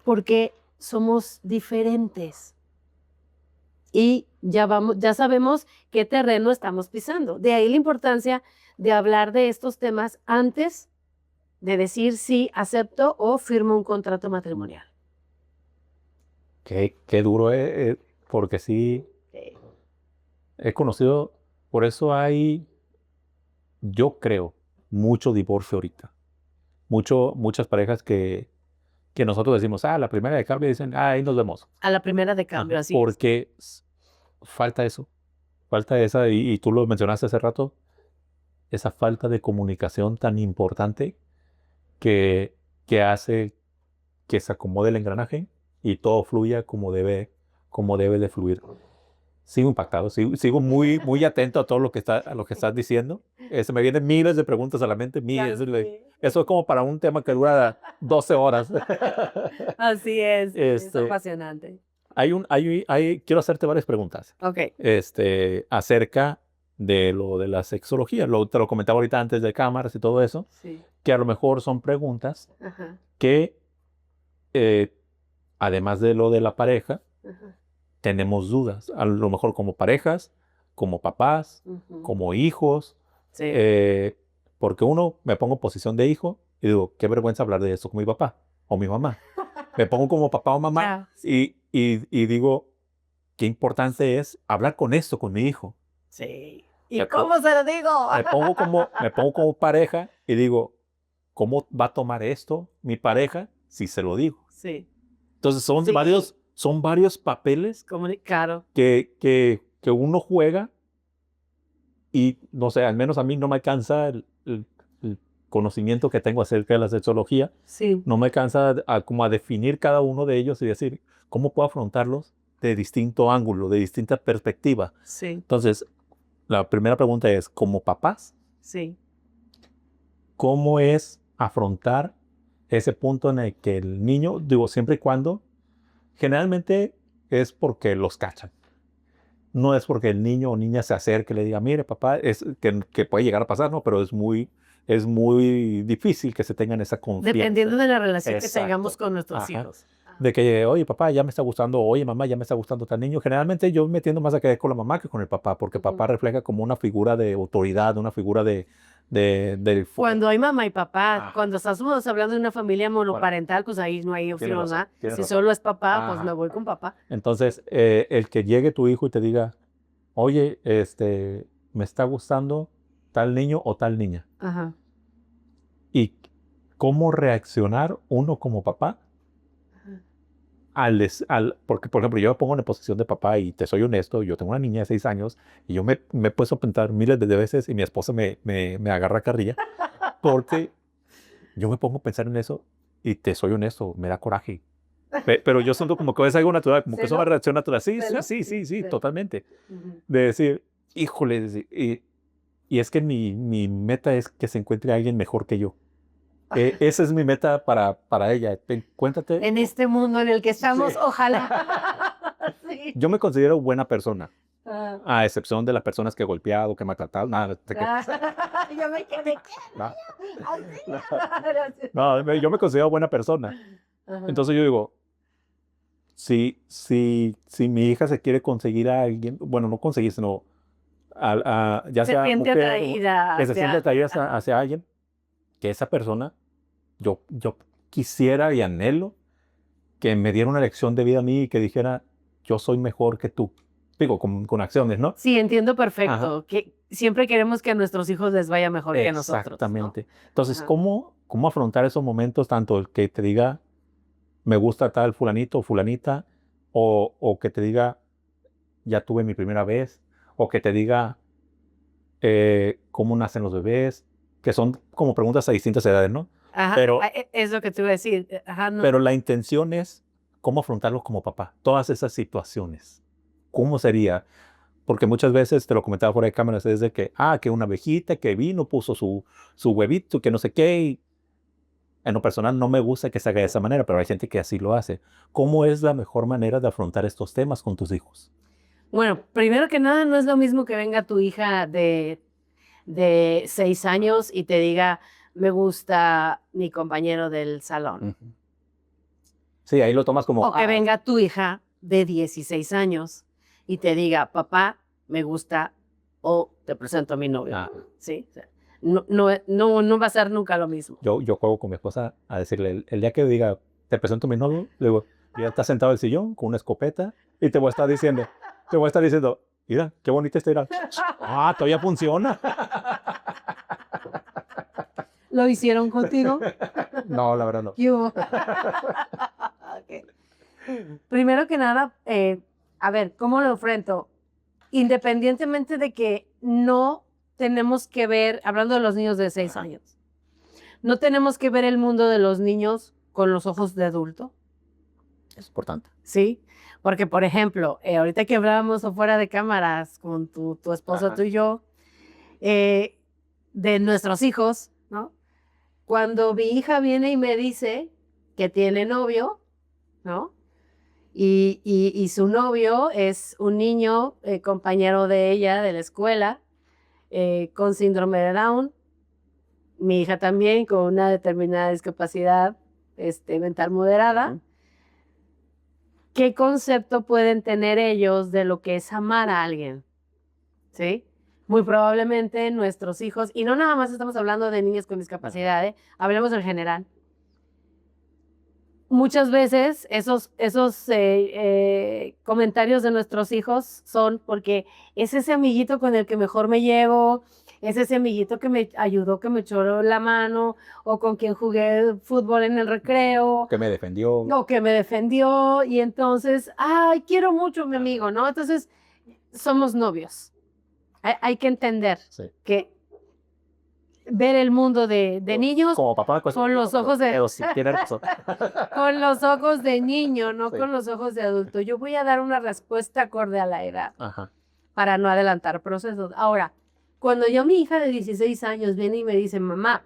Speaker 2: porque somos diferentes y ya sabemos qué terreno estamos pisando. De ahí la importancia de hablar de estos temas antes de decir sí, acepto o firmo un contrato matrimonial.
Speaker 1: Qué duro es, porque sí,
Speaker 2: Sí.
Speaker 1: he conocido, por eso hay, yo creo, mucho divorcio ahorita. Muchas parejas que nosotros decimos, la primera de cambio, dicen, ahí nos vemos.
Speaker 2: A la primera de cambio,
Speaker 1: Ajá.
Speaker 2: así es.
Speaker 1: Porque falta eso, falta esa, y tú lo mencionaste hace rato, esa falta de comunicación tan importante que, que hace que se acomode el engranaje y todo fluya como debe de fluir. Sigo impactado, sigo muy, muy atento a todo a lo que estás diciendo. Me vienen miles de preguntas a la mente. Eso es como para un tema que dura 12 horas.
Speaker 2: Así es
Speaker 1: Este,
Speaker 2: apasionante.
Speaker 1: quiero hacerte varias preguntas
Speaker 2: Ok.
Speaker 1: acerca de lo de la sexología. Te lo comentaba ahorita antes de cámaras y todo eso,
Speaker 2: Sí.
Speaker 1: que a lo mejor son preguntas
Speaker 2: Ajá.
Speaker 1: que, eh, además de lo de la pareja,
Speaker 2: Ajá.
Speaker 1: tenemos dudas. A lo mejor como parejas, como papás, como hijos.
Speaker 2: Sí.
Speaker 1: Porque me pongo en posición de hijo y digo, qué vergüenza hablar de esto con mi papá o mi mamá. Me pongo como papá o mamá y digo, qué importante es hablar con esto con mi hijo.
Speaker 2: Sí. ¿Y cómo se lo digo?
Speaker 1: Me pongo como pareja y digo, ¿cómo va a tomar esto mi pareja si se lo digo?
Speaker 2: Sí.
Speaker 1: Entonces
Speaker 2: Sí.
Speaker 1: son varios papeles
Speaker 2: Claro.
Speaker 1: que uno juega y no sé, al menos a mí no me alcanza el conocimiento que tengo acerca de la sexología,
Speaker 2: Sí.
Speaker 1: no me alcanza como a definir cada uno de ellos y decir cómo puedo afrontarlos de distinto ángulo, de distinta perspectiva.
Speaker 2: Sí.
Speaker 1: Entonces, la primera pregunta es, ¿como papás?
Speaker 2: Sí.
Speaker 1: ¿cómo es afrontar ese punto en el que el niño, digo, siempre y cuando, generalmente es porque los cachan. No es porque el niño o niña se acerque y le diga, mire, papá, es que puede llegar a pasar, ¿no? Pero es muy difícil que se tengan esa confianza.
Speaker 2: Dependiendo de la relación que
Speaker 1: Exacto.
Speaker 2: tengamos con nuestros
Speaker 1: Ajá.
Speaker 2: hijos.
Speaker 1: De que, oye, papá, ya me está gustando, oye, mamá, ya me está gustando tal niño. Generalmente yo me tiendo más a quedar con la mamá que con el papá, porque papá refleja como una figura de autoridad, una figura de
Speaker 2: Cuando hay mamá y papá,
Speaker 1: Ajá.
Speaker 2: cuando estamos hablando de una familia monoparental, pues ahí no hay
Speaker 1: Tienes
Speaker 2: opción,
Speaker 1: razón,
Speaker 2: ¿verdad?
Speaker 1: tienes
Speaker 2: Si
Speaker 1: razón.
Speaker 2: solo es papá, pues
Speaker 1: Ajá.
Speaker 2: me voy con papá.
Speaker 1: Entonces, el que llegue tu hijo y te diga, oye, me está gustando tal niño o tal niña.
Speaker 2: Ajá.
Speaker 1: Y cómo reaccionar uno como papá porque, por ejemplo, yo me pongo en la posición de papá y te soy honesto, yo tengo una niña de 6 años y yo me he puesto a pensar miles de veces y mi esposa me agarra carrilla porque yo me pongo a pensar en eso y te soy honesto, me da coraje. Pero yo siento como que es algo natural, como que es una
Speaker 2: ¿Celo?
Speaker 1: reacción natural. Sí, sí,
Speaker 2: ¿Celo?
Speaker 1: sí, sí, sí,
Speaker 2: Celo.
Speaker 1: totalmente.
Speaker 2: Ujú.
Speaker 1: De decir, híjole, y es que mi meta es que se encuentre alguien mejor que yo. Esa es mi meta para ella. Cuéntate.
Speaker 2: En este mundo en el que estamos,
Speaker 1: Sí.
Speaker 2: ojalá. Sí.
Speaker 1: Yo me considero buena persona,
Speaker 2: Ah.
Speaker 1: a excepción de las personas que he golpeado, que he maltratado. Nada,
Speaker 2: Yo me quedé.
Speaker 1: no,
Speaker 2: Así.
Speaker 1: yo me considero buena persona.
Speaker 2: Ajá.
Speaker 1: Entonces yo digo, si mi hija se quiere conseguir a alguien, bueno, no conseguir, sino ya
Speaker 2: Se
Speaker 1: sea
Speaker 2: siente
Speaker 1: mujer,
Speaker 2: atraída
Speaker 1: que se siente atraída
Speaker 2: ajá.
Speaker 1: hacia alguien, que esa persona, yo quisiera y anhelo que me diera una lección de vida a mí y que dijera, yo soy mejor que tú. Digo, con acciones, ¿no?
Speaker 2: Sí, entiendo
Speaker 1: Ajá.
Speaker 2: perfecto, que siempre queremos que a nuestros hijos les vaya mejor que a nosotros, ¿no?
Speaker 1: Exactamente. Entonces,
Speaker 2: Ajá.
Speaker 1: ¿cómo afrontar esos momentos, tanto el que te diga, me gusta tal fulanito o fulanita, o que te diga, ya tuve mi primera vez, o que te diga, cómo nacen los bebés, que son como preguntas a distintas edades, ¿no?
Speaker 2: Ajá,
Speaker 1: Pero,
Speaker 2: es lo que te iba a decir, ajá, no.
Speaker 1: pero la intención es cómo afrontarlos como papá, todas esas situaciones. ¿Cómo sería? Porque muchas veces, te lo comentaba fuera de cámaras, es de que una abejita que vino, puso su huevito, que no sé qué, y en lo personal no me gusta que se haga de esa manera, pero hay gente que así lo hace. ¿Cómo es la mejor manera de afrontar estos temas con tus hijos?
Speaker 2: Bueno, primero que nada, no es lo mismo que venga tu hija de 6 años y te diga, me gusta mi compañero del salón.
Speaker 1: Ujú. Sí, ahí lo tomas como,
Speaker 2: O que venga tu hija de 16 años y te diga, papá, me gusta o te presento a mi novio.
Speaker 1: ah,
Speaker 2: ¿Sí? O sea, no va a ser nunca lo mismo.
Speaker 1: yo juego con mi esposa a decirle, el día que diga, te presento a mi novio, le digo, ya estás sentado en el sillón con una escopeta y te voy a estar diciendo, mira, qué bonita está Irán. Todavía funciona.
Speaker 2: ¿Lo hicieron contigo?
Speaker 1: No, la verdad no.
Speaker 2: ¿Qué hubo? Ok. Primero que nada, a ver, ¿cómo lo enfrento? Independientemente de que no tenemos que ver, hablando de los niños de 6 años, no tenemos que ver el mundo de los niños con los ojos de adulto,
Speaker 1: Es importante.
Speaker 2: ¿sí? Porque, por ejemplo, ahorita que hablábamos afuera de cámaras con tu esposo,
Speaker 1: Ajá.
Speaker 2: tú y yo, de nuestros hijos, ¿no? Cuando mi hija viene y me dice que tiene novio, ¿no? Y su novio es un niño, compañero de ella de la escuela, con síndrome de Down. Mi hija también con una determinada discapacidad mental moderada.
Speaker 1: Ujú.
Speaker 2: ¿Qué concepto pueden tener ellos de lo que es amar a alguien? ¿Sí? Muy probablemente nuestros hijos, y no nada más estamos hablando de niños con discapacidad, hablemos en general. Muchas veces esos comentarios de nuestros hijos son porque es ese amiguito con el que mejor me llevo, es ese amiguito que me ayudó, que me echó la mano, o con quien jugué fútbol en el recreo,
Speaker 1: Que me defendió.
Speaker 2: o que me defendió, y entonces, ay, quiero mucho a mi amigo, ¿no? Entonces, somos novios. Hay que entender
Speaker 1: Sí.
Speaker 2: que ver el mundo de niños
Speaker 1: Como papá,
Speaker 2: con los ojos de...
Speaker 1: Pero sí, tiene razón.
Speaker 2: Con los ojos de niño, no
Speaker 1: Sí.
Speaker 2: con los ojos de adulto. Yo voy a dar una respuesta acorde a la edad
Speaker 1: Ajá.
Speaker 2: para no adelantar procesos. Ahora, cuando yo mi hija de 16 años viene y me dice, mamá,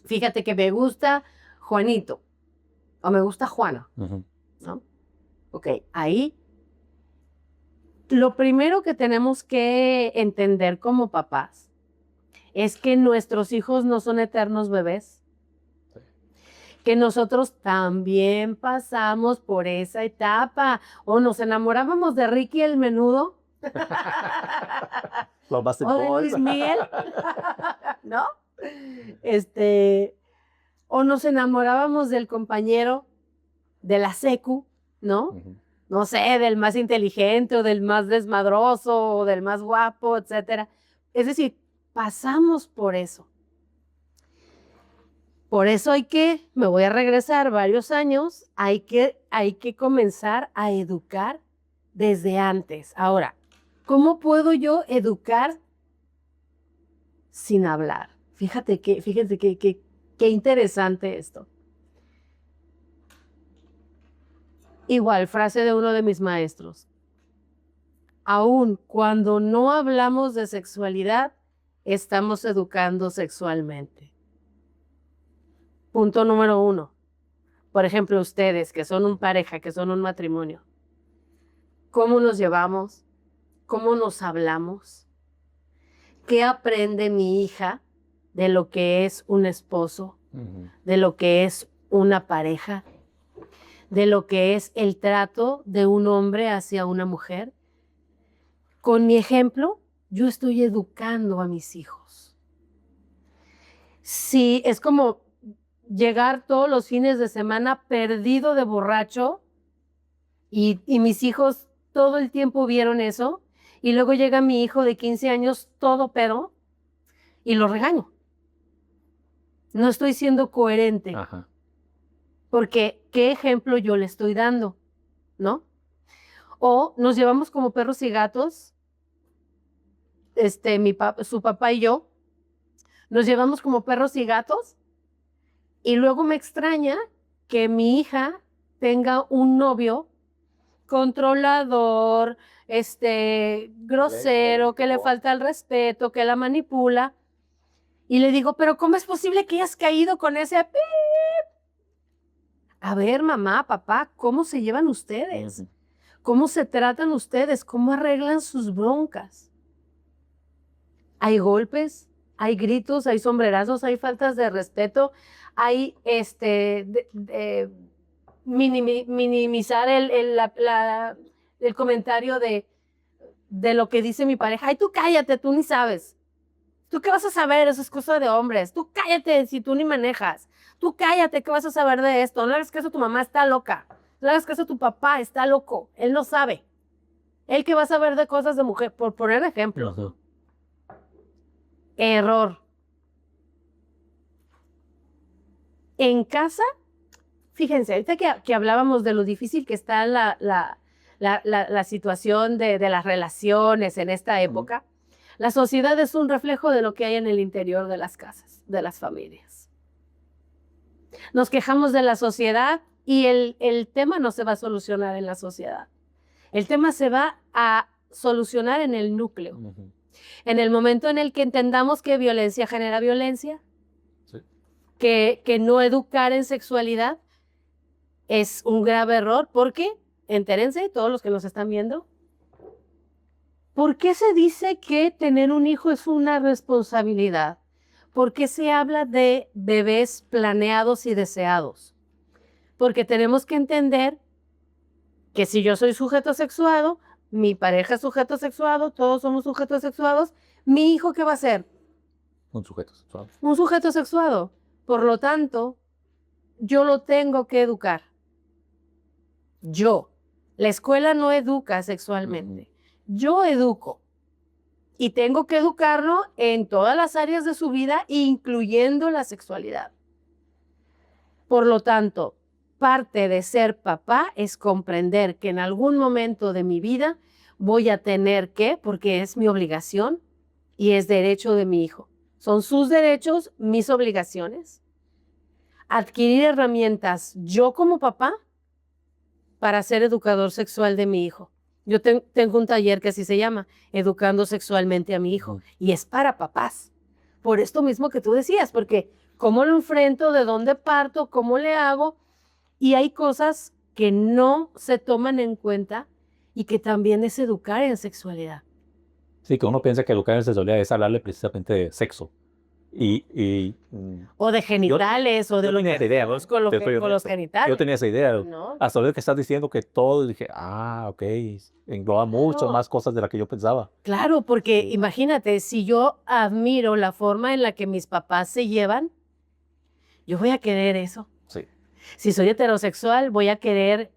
Speaker 2: Fíjate que me gusta Juanito o me gusta Juana, ¿no? Ok, ahí lo primero que tenemos que entender como papás es que nuestros hijos no son eternos bebés, que nosotros también pasamos por esa etapa, o nos enamorábamos de Ricky el Menudo,
Speaker 1: Los Backstreet
Speaker 2: o de
Speaker 1: Boys.
Speaker 2: Luis Miguel, ¿no? O nos enamorábamos del compañero de la secu, ¿no? No sé, del más inteligente o del más desmadroso o del más guapo, etcétera. Es decir, pasamos por eso. Por eso me voy a regresar varios años, hay que comenzar a educar desde antes. Ahora, ¿cómo puedo yo educar sin hablar? Fíjense qué interesante esto. Igual, frase de uno de mis maestros. Aún cuando no hablamos de sexualidad, estamos educando sexualmente. Punto número 1. Por ejemplo, ustedes que son una pareja, que son un matrimonio. ¿Cómo nos llevamos? ¿Cómo nos hablamos? ¿Qué aprende mi hija de lo que es un esposo? De lo que es una pareja? De lo que es el trato de un hombre hacia una mujer. Con mi ejemplo, yo estoy educando a mis hijos. Sí, es como llegar todos los fines de semana perdido de borracho y mis hijos todo el tiempo vieron eso y luego llega mi hijo de 15 años todo pedo y lo regaño. No estoy siendo coherente.
Speaker 1: Ajá. Porque
Speaker 2: ¿qué ejemplo yo le estoy dando? ¿No? O nos llevamos como perros y gatos, su papá y yo, nos llevamos como perros y gatos y luego me extraña que mi hija tenga un novio controlador, grosero, que le falta el respeto, que la manipula. Y le digo, pero ¿cómo es posible que hayas caído con ese pip? A ver, mamá, papá, ¿cómo se llevan ustedes? ¿Cómo se tratan ustedes? ¿Cómo arreglan sus broncas? Hay golpes, hay gritos, hay sombrerazos, hay faltas de respeto, hay minimizar el comentario de lo que dice mi pareja. Ay, tú cállate, tú ni sabes. ¿Tú qué vas a saber? Eso es cosa de hombres. Tú cállate si tú ni manejas. Tú cállate, ¿qué vas a saber de esto? No le hagas caso a tu mamá, está loca. No le hagas caso a tu papá, está loco. Él no sabe. Él que va a saber de cosas de mujer, por poner ejemplo.
Speaker 1: Ajá.
Speaker 2: Error. En casa, fíjense, ahorita que hablábamos de lo difícil que está la situación de las relaciones en esta época, la sociedad es un reflejo de lo que hay en el interior de las casas, de las familias. Nos quejamos de la sociedad y el tema no se va a solucionar en la sociedad. El tema se va a solucionar en el núcleo. En el momento en el que entendamos que violencia genera violencia, sí, que no educar en sexualidad es un grave error, porque, entérense, todos los que nos están viendo, ¿por qué se dice que tener un hijo es una responsabilidad? ¿Por qué se habla de bebés planeados y deseados? Porque tenemos que entender que si yo soy sujeto sexuado, mi pareja es sujeto sexuado, todos somos sujetos sexuados, ¿mi hijo qué va a ser?
Speaker 1: Un sujeto sexuado.
Speaker 2: Un sujeto sexuado. Por lo tanto, yo lo tengo que educar. Yo. La escuela no educa sexualmente. Yo educo. Y tengo que educarlo en todas las áreas de su vida, incluyendo la sexualidad. Por lo tanto, parte de ser papá es comprender que en algún momento de mi vida voy a tener que, porque es mi obligación y es derecho de mi hijo. Son sus derechos, mis obligaciones. Adquirir herramientas yo como papá para ser educador sexual de mi hijo. Yo tengo un taller que así se llama, Educando Sexualmente a mi Hijo, y es para papás. Por esto mismo que tú decías, porque ¿Cómo lo enfrento? ¿De dónde parto? ¿Cómo le hago? Y hay cosas que no se toman en cuenta y que también es educar en sexualidad.
Speaker 1: Sí, que uno piensa que educar en sexualidad es hablarle precisamente de sexo.
Speaker 2: O de genitales, o de
Speaker 1: yo
Speaker 2: lo
Speaker 1: tenía
Speaker 2: que
Speaker 1: esa idea,
Speaker 2: hacemos con,
Speaker 1: te soy
Speaker 2: con los
Speaker 1: honesto.
Speaker 2: genitales.
Speaker 1: Yo tenía esa idea.
Speaker 2: ¿No?
Speaker 1: Hasta ahora que estás diciendo que todo, dije, ok, engloba mucho
Speaker 2: Claro.
Speaker 1: más cosas de las que yo pensaba.
Speaker 2: Claro, porque
Speaker 1: Sí.
Speaker 2: imagínate, si yo admiro la forma en la que mis papás se llevan, yo voy a querer eso.
Speaker 1: Sí.
Speaker 2: Si soy heterosexual, voy a querer,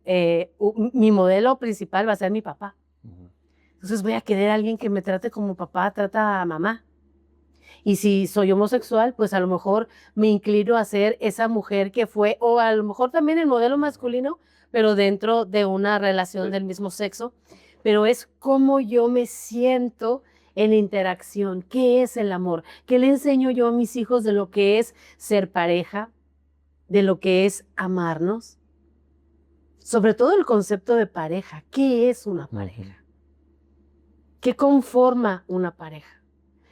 Speaker 2: mi modelo principal va a ser mi papá. Entonces voy a querer a alguien que me trate como papá trata a mamá. Y si soy homosexual, pues a lo mejor me inclino a ser esa mujer que fue, o a lo mejor también el modelo masculino, pero dentro de una relación del mismo sexo. Pero es cómo yo me siento en interacción. ¿Qué es el amor? ¿Qué le enseño yo a mis hijos de lo que es ser pareja? De lo que es amarnos. Sobre todo el concepto de pareja. ¿Qué es una pareja? ¿Qué conforma una pareja?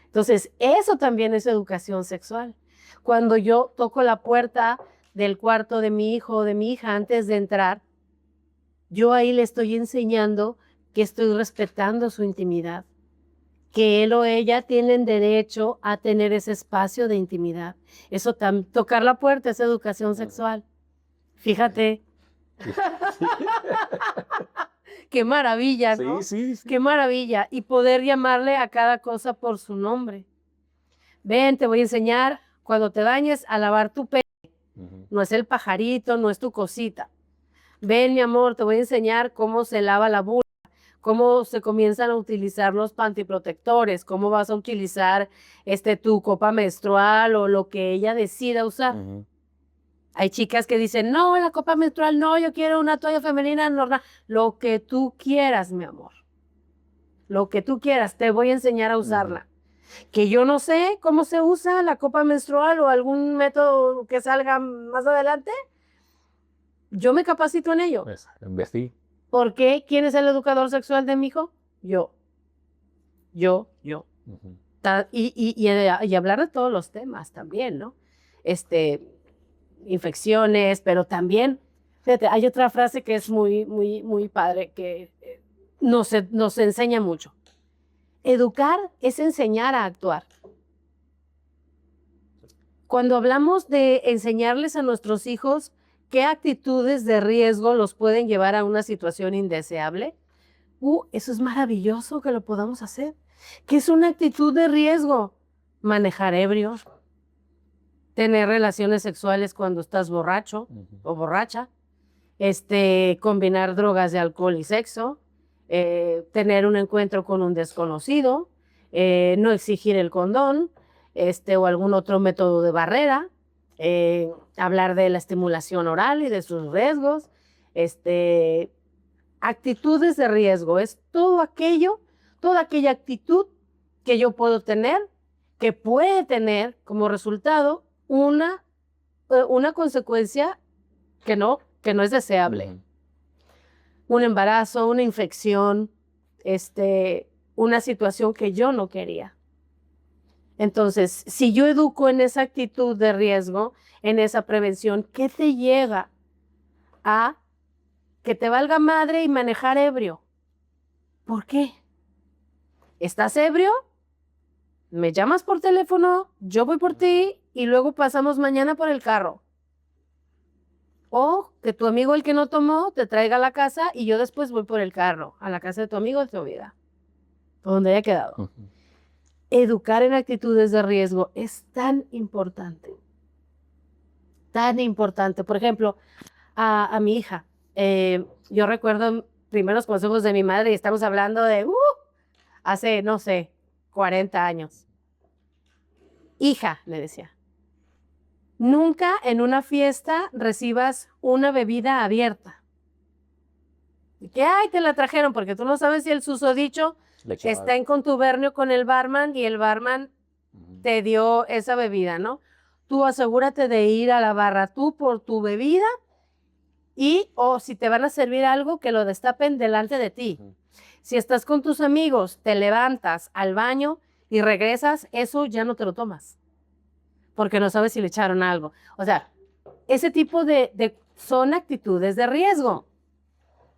Speaker 2: Entonces, eso también es educación sexual. Cuando yo toco la puerta del cuarto de mi hijo o de mi hija antes de entrar, yo ahí le estoy enseñando que estoy respetando su intimidad, que él o ella tienen derecho a tener ese espacio de intimidad. Eso tocar la puerta es educación sexual. Fíjate. Qué maravilla, ¿no?
Speaker 1: Sí.
Speaker 2: Qué maravilla. Y poder llamarle a cada cosa por su nombre. Ven, te voy a enseñar cuando te bañes a lavar tu pelo. No es el pajarito, no es tu cosita. Ven, mi amor, te voy a enseñar cómo se lava la vulva, cómo se comienzan a utilizar los pantiprotectores, cómo vas a utilizar tu copa menstrual o lo que ella decida usar. Hay chicas que dicen, no, la copa menstrual no, yo quiero una toalla femenina normal. Lo que tú quieras, mi amor. Lo que tú quieras, te voy a enseñar a usarla. Que yo no sé cómo se usa la copa menstrual o algún método que salga más adelante, yo me capacito en ello.
Speaker 1: Pues, investigué.
Speaker 2: ¿Por qué? ¿Quién es el educador sexual de mi hijo? Yo. Y hablar de todos los temas también, ¿no? Infecciones, pero también, fíjate, hay otra frase que es muy, muy, muy padre, que nos enseña mucho. Educar es enseñar a actuar. Cuando hablamos de enseñarles a nuestros hijos qué actitudes de riesgo los pueden llevar a una situación indeseable, eso es maravilloso que lo podamos hacer. ¿Qué es una actitud de riesgo? Manejar ebrio, tener relaciones sexuales cuando estás borracho o borracha, combinar drogas de alcohol y sexo, tener un encuentro con un desconocido, no exigir el condón, o algún otro método de barrera, hablar de la estimulación oral y de sus riesgos, actitudes de riesgo, es todo aquello, toda aquella actitud que yo puedo tener, que puede tener como resultado una consecuencia que no es deseable. Un embarazo, una infección, una situación que yo no quería. Entonces, si yo educo en esa actitud de riesgo, en esa prevención, ¿qué te lleva a que te valga madre y manejar ebrio? ¿Por qué? ¿Estás ebrio? Me llamas por teléfono, yo voy por ti y luego pasamos mañana por el carro. O que tu amigo, el que no tomó, te traiga a la casa y yo después voy por el carro, a la casa de tu amigo de tu vida, o donde haya quedado. Educar en actitudes de riesgo es tan importante. Tan importante. Por ejemplo, a mi hija, yo recuerdo primeros consejos de mi madre y estamos hablando de hace, no sé, 40 años. Hija, le decía, nunca en una fiesta recibas una bebida abierta. Y que, ay, te la trajeron, porque tú no sabes si el susodicho está en contubernio con el barman y el barman te dio esa bebida, ¿no? Tú asegúrate de ir a la barra tú por tu bebida o si te van a servir algo, que lo destapen delante de ti. Si estás con tus amigos, te levantas al baño y regresas, eso ya no te lo tomas. porque no sabe si le echaron algo. O sea, ese tipo son actitudes de riesgo.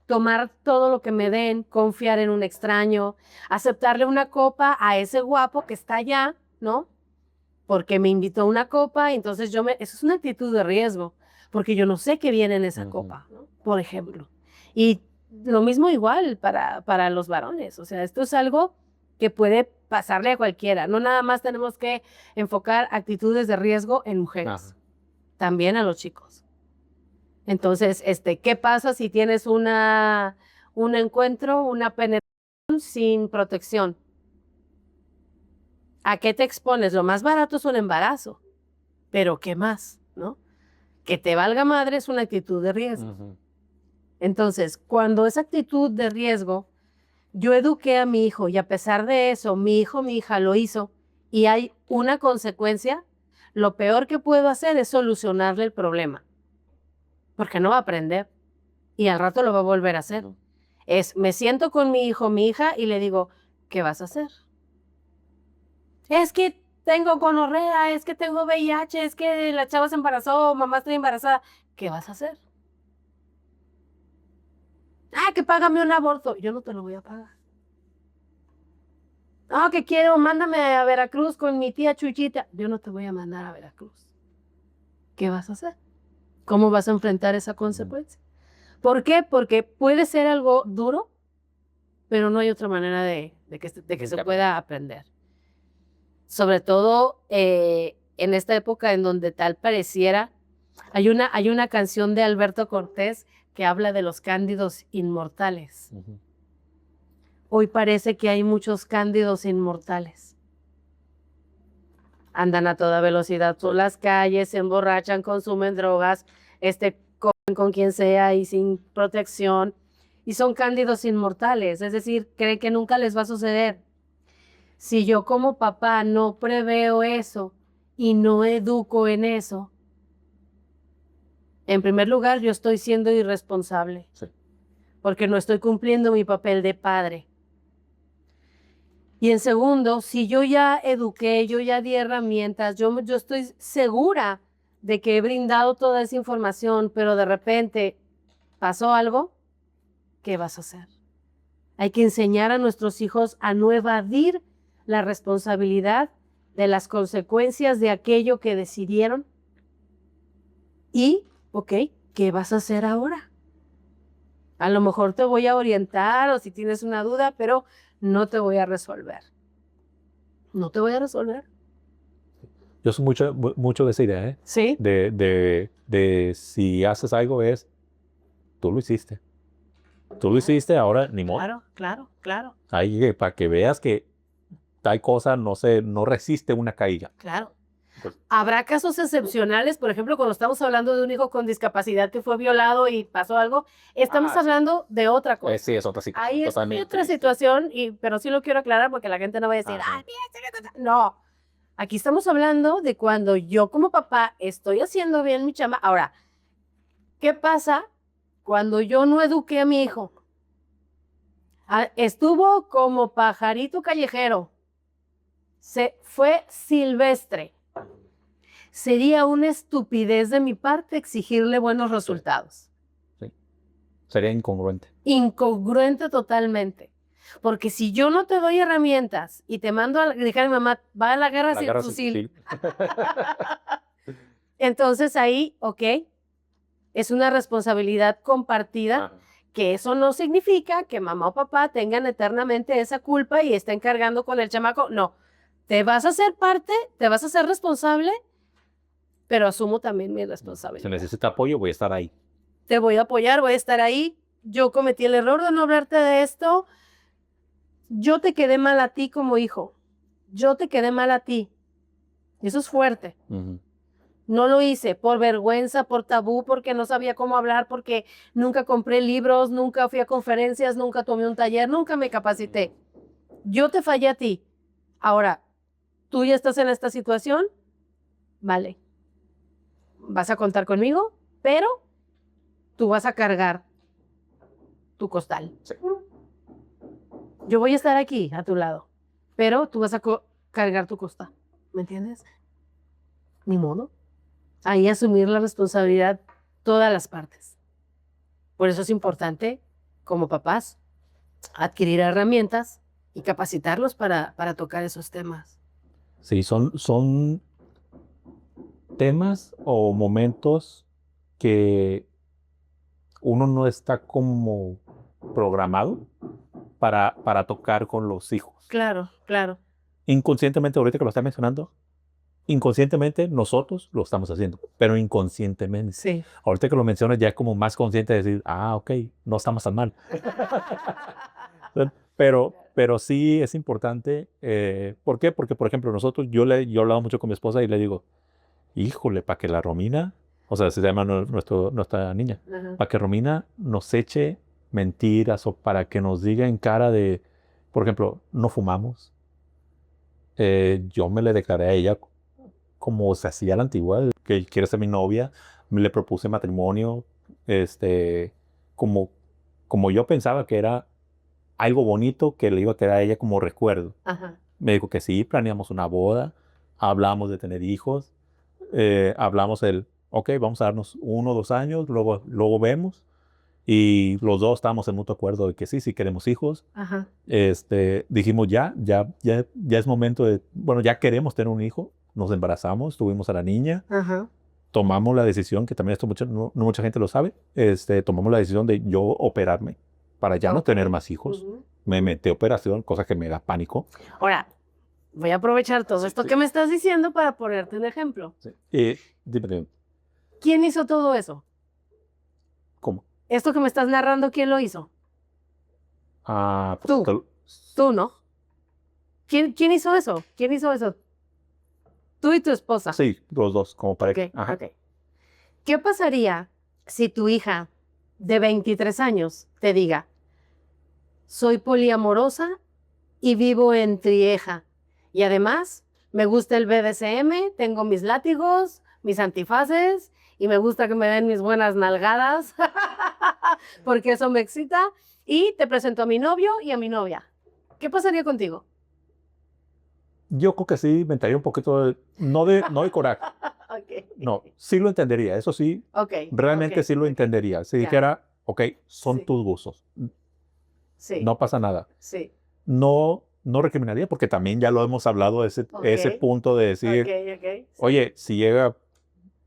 Speaker 2: Tomar todo lo que me den, confiar en un extraño, aceptarle una copa a ese guapo que está allá, ¿no? Porque me invitó a una copa, y entonces eso es una actitud de riesgo, porque yo no sé qué viene en esa copa, ¿no? Por ejemplo. Y lo mismo igual para los varones, o sea, esto es algo que puede pasarle a cualquiera, no nada más tenemos que enfocar actitudes de riesgo en mujeres, también a los chicos. Entonces, ¿qué pasa si tienes un encuentro, una penetración sin protección? ¿A qué te expones? Lo más barato es un embarazo, pero ¿qué más? ¿No? Que te valga madre es una actitud de riesgo. Entonces, cuando esa actitud de riesgo, yo eduqué a mi hijo y a pesar de eso, mi hija lo hizo y hay una consecuencia, lo peor que puedo hacer es solucionarle el problema, porque no va a aprender y al rato lo va a volver a hacer. Me siento con mi hijo, mi hija y le digo, ¿qué vas a hacer? Es que tengo gonorrea, es que tengo VIH, es que la chava se embarazó, mamá estoy embarazada. ¿Qué vas a hacer? Ah, que págame un aborto. Yo no te lo voy a pagar. Ah, que quiero, mándame a Veracruz con mi tía Chuyita. Yo no te voy a mandar a Veracruz. ¿Qué vas a hacer? ¿Cómo vas a enfrentar esa consecuencia? ¿Por qué? Porque puede ser algo duro, pero no hay otra manera de que se pueda aprender. Sobre todo en esta época en donde tal pareciera, hay una canción de Alberto Cortés que habla de los cándidos inmortales. Hoy parece que hay muchos cándidos inmortales. Andan a toda velocidad por las calles, se emborrachan, consumen drogas, comen con quien sea y sin protección. Y son cándidos inmortales, es decir, creen que nunca les va a suceder. Si yo como papá no preveo eso y no educo en eso, en primer lugar, yo estoy siendo irresponsable. Sí. Porque no estoy cumpliendo mi papel de padre. Y en segundo, si yo ya eduqué, yo ya di herramientas, yo estoy segura de que he brindado toda esa información, pero de repente pasó algo, ¿qué vas a hacer? Hay que enseñar a nuestros hijos a no evadir la responsabilidad de las consecuencias de aquello que decidieron. Y, ok, ¿qué vas a hacer ahora? A lo mejor te voy a orientar o si tienes una duda, pero no te voy a resolver. No te voy a resolver.
Speaker 1: Yo soy mucho de esa idea, ¿eh?
Speaker 2: Sí.
Speaker 1: De si haces algo tú lo hiciste. Tú lo hiciste, ahora ni modo.
Speaker 2: Claro.
Speaker 1: Ahí para que veas que tal cosa no resiste una caída.
Speaker 2: Claro. Habrá casos excepcionales, por ejemplo, cuando estamos hablando de un hijo con discapacidad que fue violado y pasó algo, estamos hablando de otra cosa.
Speaker 1: Sí, es otra situación.
Speaker 2: Ahí es otra situación, pero sí lo quiero aclarar porque la gente no va a decir, ¡ay, mira! No, aquí estamos hablando de cuando yo como papá estoy haciendo bien mi chamba. Ahora, ¿qué pasa cuando yo no eduqué a mi hijo? Estuvo como pajarito callejero, se fue silvestre. Sería una estupidez de mi parte exigirle buenos resultados.
Speaker 1: Sí. Sería incongruente.
Speaker 2: Incongruente totalmente. Porque si yo no te doy herramientas y te mando a dejar a mi mamá, va a la guerra sin fusil. Entonces ahí, ok, es una responsabilidad compartida, que eso no significa que mamá o papá tengan eternamente esa culpa y estén cargando con el chamaco. No, te vas a hacer parte, te vas a ser responsable, pero asumo también mi responsabilidad.
Speaker 1: Si necesita apoyo, voy a estar ahí.
Speaker 2: Te voy a apoyar, voy a estar ahí. Yo cometí el error de no hablarte de esto. Yo te quedé mal a ti como hijo. Yo te quedé mal a ti. Eso es fuerte. No lo hice por vergüenza, por tabú, porque no sabía cómo hablar, porque nunca compré libros, nunca fui a conferencias, nunca tomé un taller, nunca me capacité. Yo te fallé a ti. Ahora, tú ya estás en esta situación, vale. Vas a contar conmigo, pero tú vas a cargar tu costal. Sí. Yo voy a estar aquí a tu lado, pero tú vas a cargar tu costal. ¿Me entiendes? ni modo. Ahí asumir la responsabilidad todas las partes. Por eso es importante, como papás, adquirir herramientas y capacitarlos para tocar esos temas.
Speaker 1: Sí, son temas o momentos que uno no está como programado para tocar con los hijos.
Speaker 2: Claro, claro.
Speaker 1: Inconscientemente, ahorita que lo está mencionando, inconscientemente nosotros lo estamos haciendo, pero inconscientemente.
Speaker 2: Sí.
Speaker 1: Ahorita que lo mencionas ya es como más consciente de decir, ok, no estamos tan mal. Pero sí es importante. ¿Por qué? Porque, por ejemplo, yo he hablado mucho con mi esposa y le digo, híjole, para que la Romina, o sea, se llama nuestra niña,
Speaker 2: Ajá.
Speaker 1: para que Romina nos eche mentiras o para que nos diga en cara de, por ejemplo, no fumamos. Yo me le declaré a ella como se hacía a la antigua, que quiere ser mi novia, me le propuse matrimonio, como, como yo pensaba que era algo bonito que le iba a quedar a ella como recuerdo.
Speaker 2: Ajá.
Speaker 1: Me dijo que sí, planeamos una boda, hablamos de tener hijos, hablamos ok, vamos a darnos 1 o 2 años, luego vemos. Y los dos estábamos en mutuo acuerdo de que sí queremos hijos.
Speaker 2: Ajá.
Speaker 1: Dijimos ya es momento bueno, ya queremos tener un hijo. Nos embarazamos, tuvimos a la niña.
Speaker 2: Ajá.
Speaker 1: Tomamos la decisión, que también esto no mucha gente lo sabe, tomamos la decisión de yo operarme para ya no tener más hijos.
Speaker 2: Ujú.
Speaker 1: Me metí a operación, cosa que me da pánico.
Speaker 2: Ahora, voy a aprovechar todo esto que me estás diciendo para ponerte un ejemplo.
Speaker 1: Sí. Dime,
Speaker 2: ¿Quién hizo todo eso?
Speaker 1: ¿cómo?
Speaker 2: Esto que me estás narrando, ¿quién lo hizo?
Speaker 1: Pues,
Speaker 2: Tú, ¿no? ¿Quién hizo eso? ¿Quién hizo eso? Tú y tu esposa.
Speaker 1: sí, los dos, como pareja.
Speaker 2: Ok,
Speaker 1: Ajá.
Speaker 2: ok. ¿Qué pasaría si tu hija de 23 años te diga, soy poliamorosa y vivo en Trieja, y además me gusta el BDSM, tengo mis látigos, mis antifaces, y me gusta que me den mis buenas nalgadas, porque eso me excita, y te presento a mi novio y a mi novia? ¿Qué pasaría contigo?
Speaker 1: Yo creo que sí me entraría un poquito no de coraje.
Speaker 2: Okay.
Speaker 1: No, sí lo entendería. Eso sí,
Speaker 2: Okay.
Speaker 1: realmente
Speaker 2: Okay.
Speaker 1: sí lo entendería. Si
Speaker 2: Ya.
Speaker 1: dijera, ok, son
Speaker 2: Sí.
Speaker 1: tus gustos.
Speaker 2: Sí.
Speaker 1: No pasa nada.
Speaker 2: Sí.
Speaker 1: No recriminaría porque también ya lo hemos hablado, ese punto de decir,
Speaker 2: Okay.
Speaker 1: oye, si llega,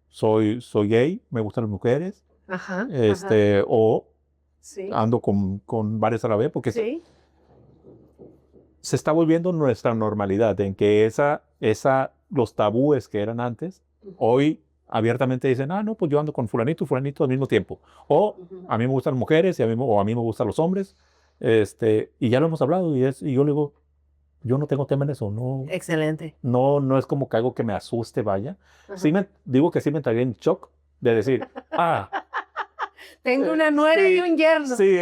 Speaker 1: soy gay, me gustan las mujeres,
Speaker 2: Ajá.
Speaker 1: o
Speaker 2: Sí.
Speaker 1: ando con varias a la vez, porque
Speaker 2: Sí.
Speaker 1: se está volviendo nuestra normalidad, en que los tabúes que eran antes, hoy abiertamente dicen, no, pues yo ando con fulanito y fulanito al mismo tiempo. O a mí me gustan las mujeres o a mí me gustan los hombres. Y ya lo hemos hablado y yo le digo, yo no tengo tema en eso. No,
Speaker 2: Excelente.
Speaker 1: no es como que algo que me asuste, vaya. Sí digo que sí me entraría en shock de decir,
Speaker 2: tengo una nuera y un yerno.
Speaker 1: Sí,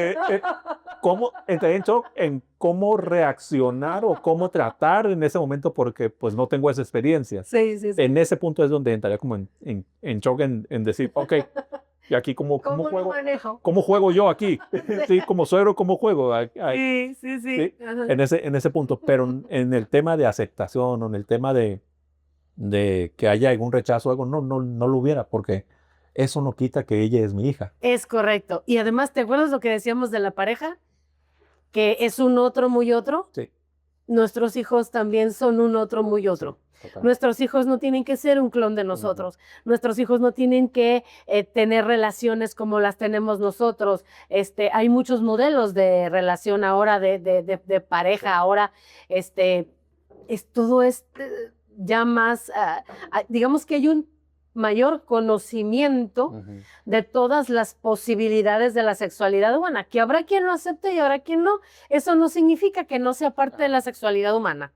Speaker 1: ¿cómo entraría en shock en cómo reaccionar o cómo tratar en ese momento? Porque pues no tengo esa experiencia.
Speaker 2: Sí.
Speaker 1: En ese punto es donde entraría como en shock en decir, ok, y aquí ¿cómo juego?
Speaker 2: Manejo?
Speaker 1: ¿Cómo juego yo aquí? Sí, como suegro, ¿cómo juego?
Speaker 2: Sí.
Speaker 1: En ese punto. Pero en el tema de aceptación o en el tema de que haya algún rechazo o algo, no lo hubiera, porque eso no quita que ella es mi hija.
Speaker 2: Es correcto. Y además, ¿te acuerdas lo que decíamos de la pareja? Que es un otro muy otro.
Speaker 1: Sí.
Speaker 2: Nuestros hijos también son un otro muy otro.
Speaker 1: Sí, total.
Speaker 2: Nuestros hijos no tienen que ser un clon de nosotros. Nuestros hijos no tienen que tener relaciones como las tenemos nosotros. Hay muchos modelos de relación ahora, de pareja ahora. Todo ya más, digamos que hay un mayor conocimiento de todas las posibilidades de la sexualidad humana, que habrá quien lo acepte y habrá quien no. Eso no significa que no sea parte de la sexualidad humana.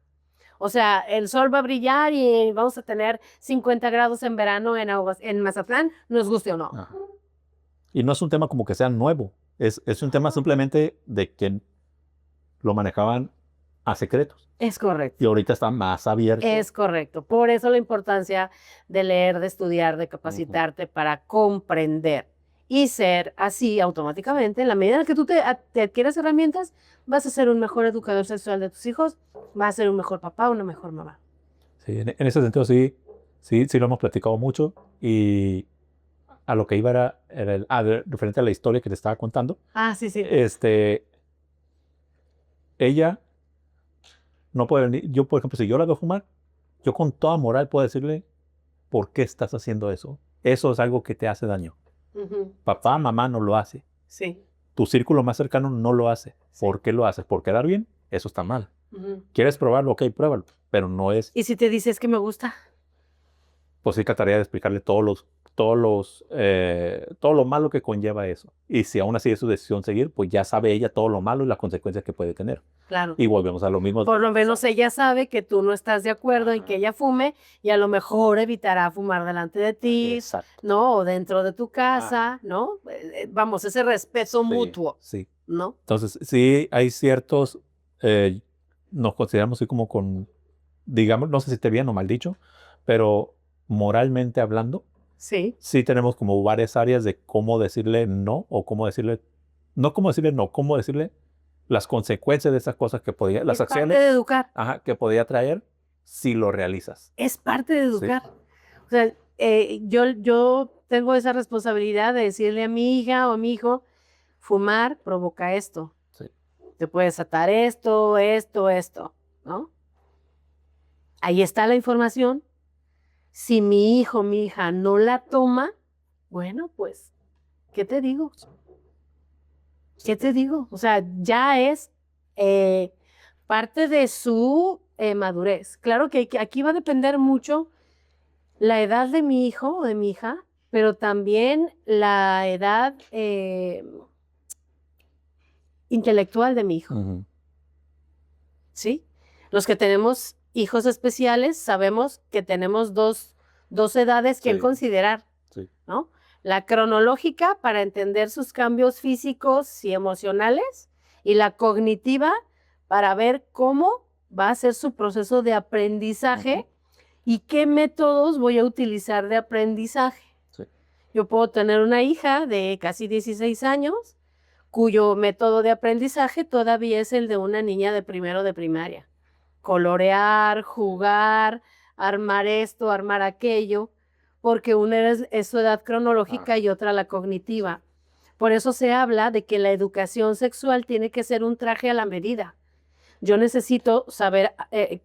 Speaker 2: O sea, el sol va a brillar y vamos a tener 50 grados en verano en Mazatlán, nos guste o no.
Speaker 1: Ajá. Y no es un tema como que sea nuevo, es un tema simplemente de que lo manejaban a secretos.
Speaker 2: Es correcto.
Speaker 1: Y ahorita está más abierto.
Speaker 2: Es correcto. Por eso la importancia de leer, de estudiar, de capacitarte para comprender y ser así automáticamente. En la medida en que tú te adquieras herramientas, vas a ser un mejor educador sexual de tus hijos, vas a ser un mejor papá, una mejor mamá.
Speaker 1: Sí, en ese sentido sí, Sí, sí lo hemos platicado mucho y a lo que iba referente a la historia que te estaba contando.
Speaker 2: Ah, sí, sí.
Speaker 1: Ella no puede venir. Yo, por ejemplo, si yo la veo fumar, yo con toda moral puedo decirle, ¿por qué estás haciendo eso? Eso es algo que te hace daño.
Speaker 2: Ujú.
Speaker 1: Papá, mamá no lo hace.
Speaker 2: Sí,
Speaker 1: Tu círculo más cercano no lo hace.
Speaker 2: sí.
Speaker 1: ¿Por qué lo haces? ¿Por quedar bien? Eso está mal.
Speaker 2: Ujú.
Speaker 1: ¿Quieres probarlo? Ok, pruébalo. Pero no es,
Speaker 2: ¿Y si te dices que me gusta?
Speaker 1: pues sí trataría de explicarle todo lo malo que conlleva eso. Y si aún así es su decisión seguir, pues ya sabe ella todo lo malo y las consecuencias que puede tener.
Speaker 2: Claro.
Speaker 1: Y volvemos a lo mismo.
Speaker 2: Por lo menos ella sabe que tú no estás de acuerdo en que ella fume y a lo mejor evitará fumar delante de ti,
Speaker 1: Exacto.
Speaker 2: ¿no? O dentro de tu casa, ¿no? Vamos, ese respeto
Speaker 1: Sí,
Speaker 2: mutuo,
Speaker 1: sí.
Speaker 2: ¿no?
Speaker 1: Entonces, sí hay ciertos, nos consideramos así como digamos, no sé si esté bien o mal dicho, pero moralmente hablando,
Speaker 2: Sí.
Speaker 1: sí tenemos como varias áreas de cómo decirle no o cómo decirle, no cómo decirle no, cómo decirle las consecuencias de esas cosas que podía, las
Speaker 2: Es parte
Speaker 1: acciones,
Speaker 2: de educar,
Speaker 1: que podía traer si lo realizas.
Speaker 2: es parte de
Speaker 1: Sí.
Speaker 2: educar. O sea, yo tengo esa responsabilidad de decirle a mi hija o a mi hijo, fumar provoca esto.
Speaker 1: Sí.
Speaker 2: Te puede desatar esto, esto, esto, ¿no? Ahí está la información. Si mi hijo, mi hija no la toma, bueno, pues, ¿qué te digo? ¿Qué te digo? O sea, ya es parte de su madurez. Claro que aquí va a depender mucho la edad de mi hijo o de mi hija, pero también la edad intelectual de mi hijo,
Speaker 1: Ujú.
Speaker 2: ¿sí? Los que tenemos hijos especiales sabemos que tenemos dos edades que
Speaker 1: Sí.
Speaker 2: considerar,
Speaker 1: Sí.
Speaker 2: ¿no? La cronológica para entender sus cambios físicos y emocionales y la cognitiva para ver cómo va a ser su proceso de aprendizaje y qué métodos voy a utilizar de aprendizaje.
Speaker 1: Sí.
Speaker 2: Yo puedo tener una hija de casi 16 años cuyo método de aprendizaje todavía es el de una niña de primero de primaria. Colorear, jugar, armar esto, armar aquello, porque una es su edad cronológica y otra la cognitiva. Por eso se habla de que la educación sexual tiene que ser un traje a la medida. Yo necesito saber,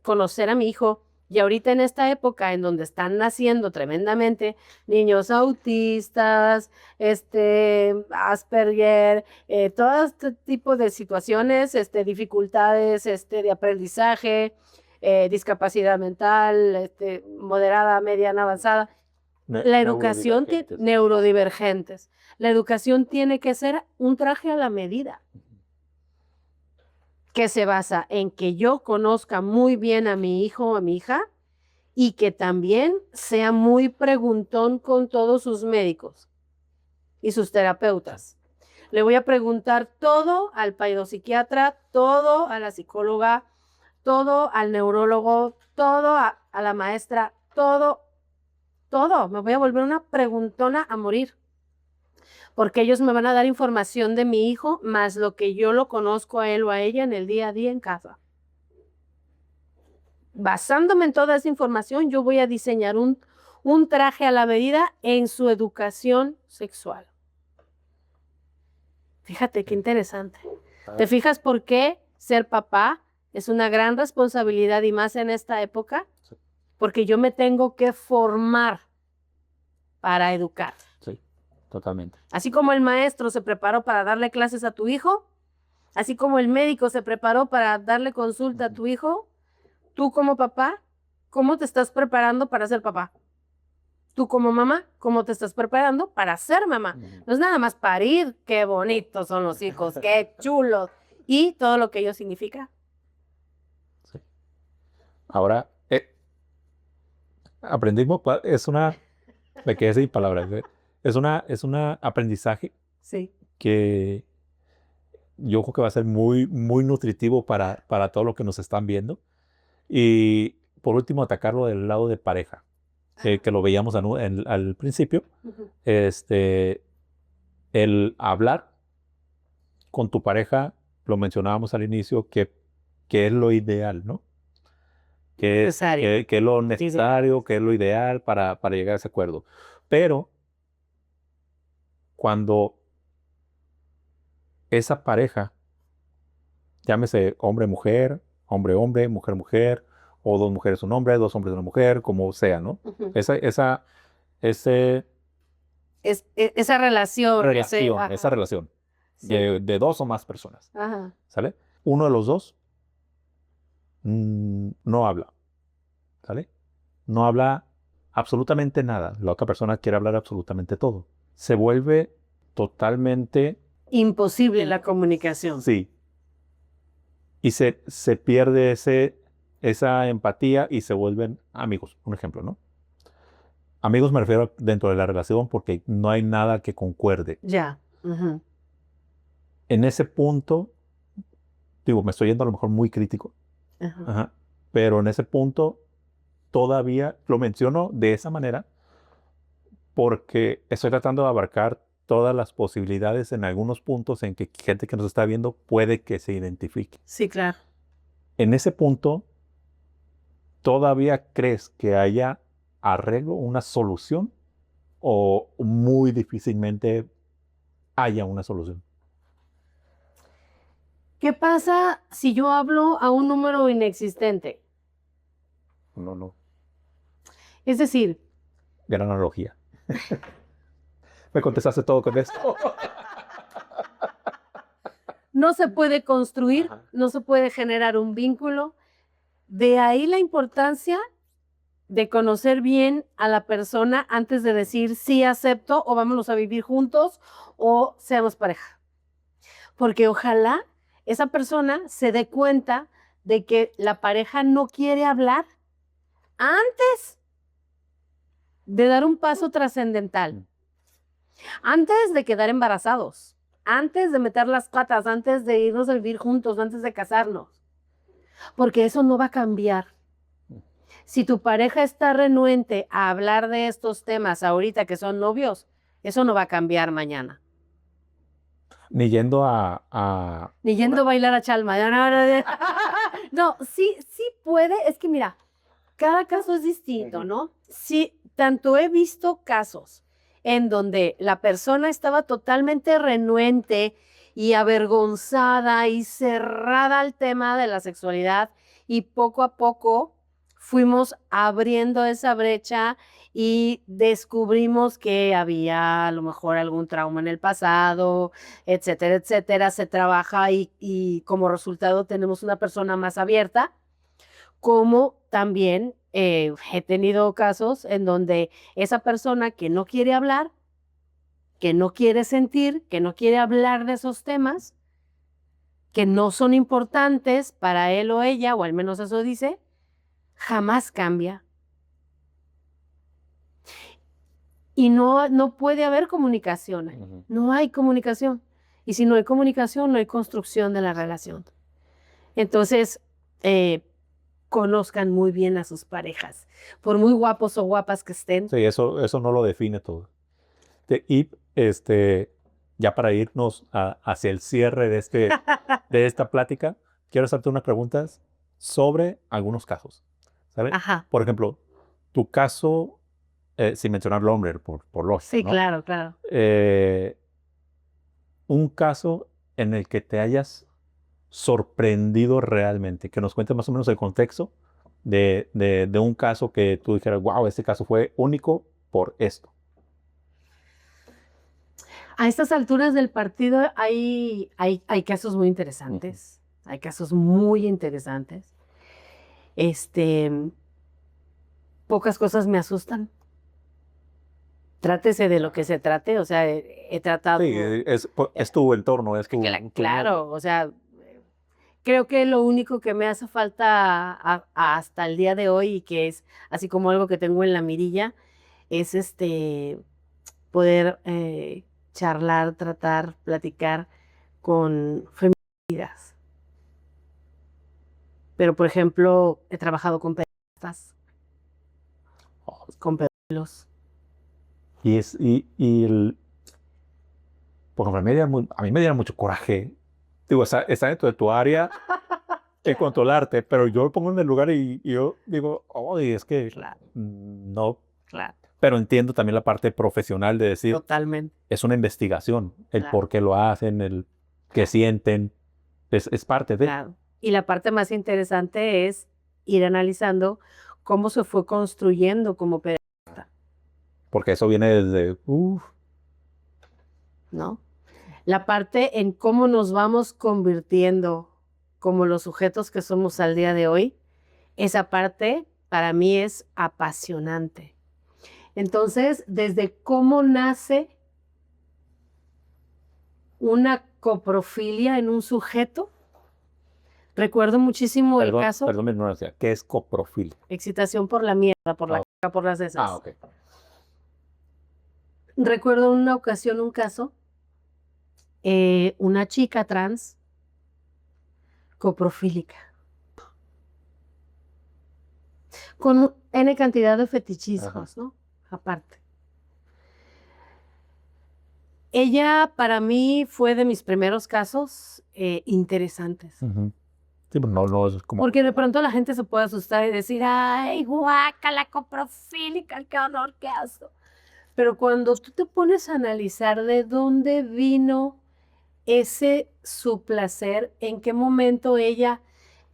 Speaker 2: conocer a mi hijo, y ahorita en esta época en donde están naciendo tremendamente niños autistas, Asperger, todo este tipo de situaciones, dificultades de aprendizaje, discapacidad mental, moderada, mediana, avanzada. La educación neurodivergentes. La educación tiene que ser un traje a la medida, que se basa en que yo conozca muy bien a mi hijo o a mi hija y que también sea muy preguntón con todos sus médicos y sus terapeutas. Le voy a preguntar todo al psiquiatra, todo a la psicóloga, todo al neurólogo, todo a la maestra, todo. Me voy a volver una preguntona a morir, porque ellos me van a dar información de mi hijo más lo que yo lo conozco a él o a ella en el día a día en casa. Basándome en toda esa información, yo voy a diseñar un traje a la medida en su educación sexual. Fíjate qué interesante. ¿Te fijas por qué ser papá es una gran responsabilidad y más en esta época?
Speaker 1: Sí.
Speaker 2: Porque yo me tengo que formar para educar.
Speaker 1: Sí, totalmente.
Speaker 2: Así como el maestro se preparó para darle clases a tu hijo, así como el médico se preparó para darle consulta a tu hijo, tú como papá, ¿cómo te estás preparando para ser papá? Tú como mamá, ¿cómo te estás preparando para ser mamá? No es nada más parir, qué bonitos son los hijos, qué chulos, y todo lo que ello significa.
Speaker 1: Sí. Ahora, aprendimos, me quedé sin palabras. Es una aprendizaje
Speaker 2: Sí.
Speaker 1: que yo creo que va a ser muy, muy nutritivo para todo lo que nos están viendo. Y por último, atacarlo del lado de pareja, que lo veíamos al principio.
Speaker 2: Ujú.
Speaker 1: El hablar con tu pareja, lo mencionábamos al inicio, que es lo ideal, ¿no?
Speaker 2: Necesario.
Speaker 1: qué es lo necesario, qué es lo ideal para llegar a ese acuerdo. Pero cuando esa pareja, llámese hombre-mujer, hombre-hombre, mujer-mujer, o dos mujeres un hombre, dos hombres una mujer, como sea, ¿no?
Speaker 2: Ujú.
Speaker 1: Ese
Speaker 2: Esa relación,
Speaker 1: esa relación
Speaker 2: sí.
Speaker 1: de dos o más personas,
Speaker 2: Ajá.
Speaker 1: ¿sale? Uno de los dos no habla, ¿sale? No habla absolutamente nada. La otra persona quiere hablar absolutamente todo. Se vuelve totalmente,
Speaker 2: Imposible la comunicación.
Speaker 1: sí, y se pierde esa empatía y se vuelven amigos, un ejemplo, ¿no? Amigos me refiero dentro de la relación porque no hay nada que concuerde.
Speaker 2: Ya. Ujú.
Speaker 1: En ese punto, digo, me estoy yendo a lo mejor muy crítico,
Speaker 2: Ajá.
Speaker 1: ajá, pero en ese punto todavía lo menciono de esa manera porque estoy tratando de abarcar todas las posibilidades en algunos puntos en que gente que nos está viendo puede que se identifique.
Speaker 2: Sí, claro.
Speaker 1: En ese punto, ¿todavía crees que haya arreglo, una solución o muy difícilmente haya una solución?
Speaker 2: ¿Qué pasa si yo hablo a un número inexistente?
Speaker 1: No, no.
Speaker 2: Es decir,
Speaker 1: Gran analogía. Me contestaste todo con esto.
Speaker 2: no se puede construir,
Speaker 1: Ajá.
Speaker 2: no se puede generar un vínculo. De ahí la importancia de conocer bien a la persona antes de decir sí acepto o vámonos a vivir juntos o seamos pareja. Porque ojalá esa persona se dé cuenta de que la pareja no quiere hablar antes de dar un paso trascendental, antes de quedar embarazados, antes de meter las patas, antes de irnos a vivir juntos, antes de casarnos. Porque eso no va a cambiar. Si tu pareja está renuente a hablar de estos temas ahorita que son novios, eso no va a cambiar mañana.
Speaker 1: Ni yendo
Speaker 2: Ni yendo a bailar a Chalma. No, sí, sí puede. Es que mira, cada caso es distinto, ¿no? Sí, tanto he visto casos en donde la persona estaba totalmente renuente y avergonzada y cerrada al tema de la sexualidad y poco a poco fuimos abriendo esa brecha y descubrimos que había a lo mejor algún trauma en el pasado, etcétera, etcétera. Se trabaja y como resultado tenemos una persona más abierta, como también he tenido casos en donde esa persona que no quiere hablar, que no quiere sentir, que no quiere hablar de esos temas, que no son importantes para él o ella, o al menos eso dice, jamás cambia. Y no puede haber comunicación.
Speaker 1: Ujú.
Speaker 2: No hay comunicación. Y si no hay comunicación, no hay construcción de la relación. Entonces, conozcan muy bien a sus parejas, por muy guapos o guapas que estén.
Speaker 1: Sí, eso no lo define todo. Y ya para irnos hacia el cierre de esta plática, quiero hacerte unas preguntas sobre algunos casos. ¿Sabes?
Speaker 2: Ajá.
Speaker 1: Por ejemplo, tu caso, sin mencionar el hombre, por lógica,
Speaker 2: Sí,
Speaker 1: ¿no?
Speaker 2: claro, claro.
Speaker 1: Un caso en el que te hayas sorprendido realmente, que nos cuentes más o menos el contexto de un caso que tú dijeras, wow, este caso fue único por esto.
Speaker 2: A estas alturas del partido hay casos muy interesantes. Hay casos muy interesantes. Pocas cosas me asustan. Trátese de lo que se trate, o sea, he tratado.
Speaker 1: Sí, es tu entorno, es tu
Speaker 2: Claro, o sea, creo que lo único que me hace falta hasta el día de hoy y que es así como algo que tengo en la mirilla es poder charlar, tratar, platicar con feministas. Pero, por ejemplo, he trabajado con pederastas, con pedofilos.
Speaker 1: por ejemplo, a mí me diera mucho coraje. Digo, está dentro de tu área,
Speaker 2: Claro.
Speaker 1: controlarte, pero yo me pongo en el lugar y yo digo, oye, es que
Speaker 2: Claro,
Speaker 1: no,
Speaker 2: claro,
Speaker 1: pero entiendo también la parte profesional de decir,
Speaker 2: totalmente.
Speaker 1: es una investigación, el
Speaker 2: Claro.
Speaker 1: por qué lo hacen, el qué sienten, es parte de,
Speaker 2: Claro. Y la parte más interesante es ir analizando cómo se fue construyendo como pederasta,
Speaker 1: porque eso viene desde,
Speaker 2: ¿no? La parte en cómo nos vamos convirtiendo como los sujetos que somos al día de hoy, esa parte para mí es apasionante. Entonces, desde cómo nace una coprofilia en un sujeto, recuerdo muchísimo el caso,
Speaker 1: perdón mi ignorancia, ¿qué es coprofilia?
Speaker 2: excitación por la mierda, por la
Speaker 1: Ah,
Speaker 2: caca, por las heces.
Speaker 1: ok.
Speaker 2: Recuerdo en una ocasión un caso, una chica trans coprofílica, con N cantidad de fetichismos, ¿no? Aparte. Ella para mí fue de mis primeros casos interesantes.
Speaker 1: Ujú. Sí, pero no es como,
Speaker 2: Porque de pronto la gente se puede asustar y decir, ay, guácala, coprofílica, qué honor, qué asco. Pero cuando tú te pones a analizar de dónde vino ese su placer, en qué momento ella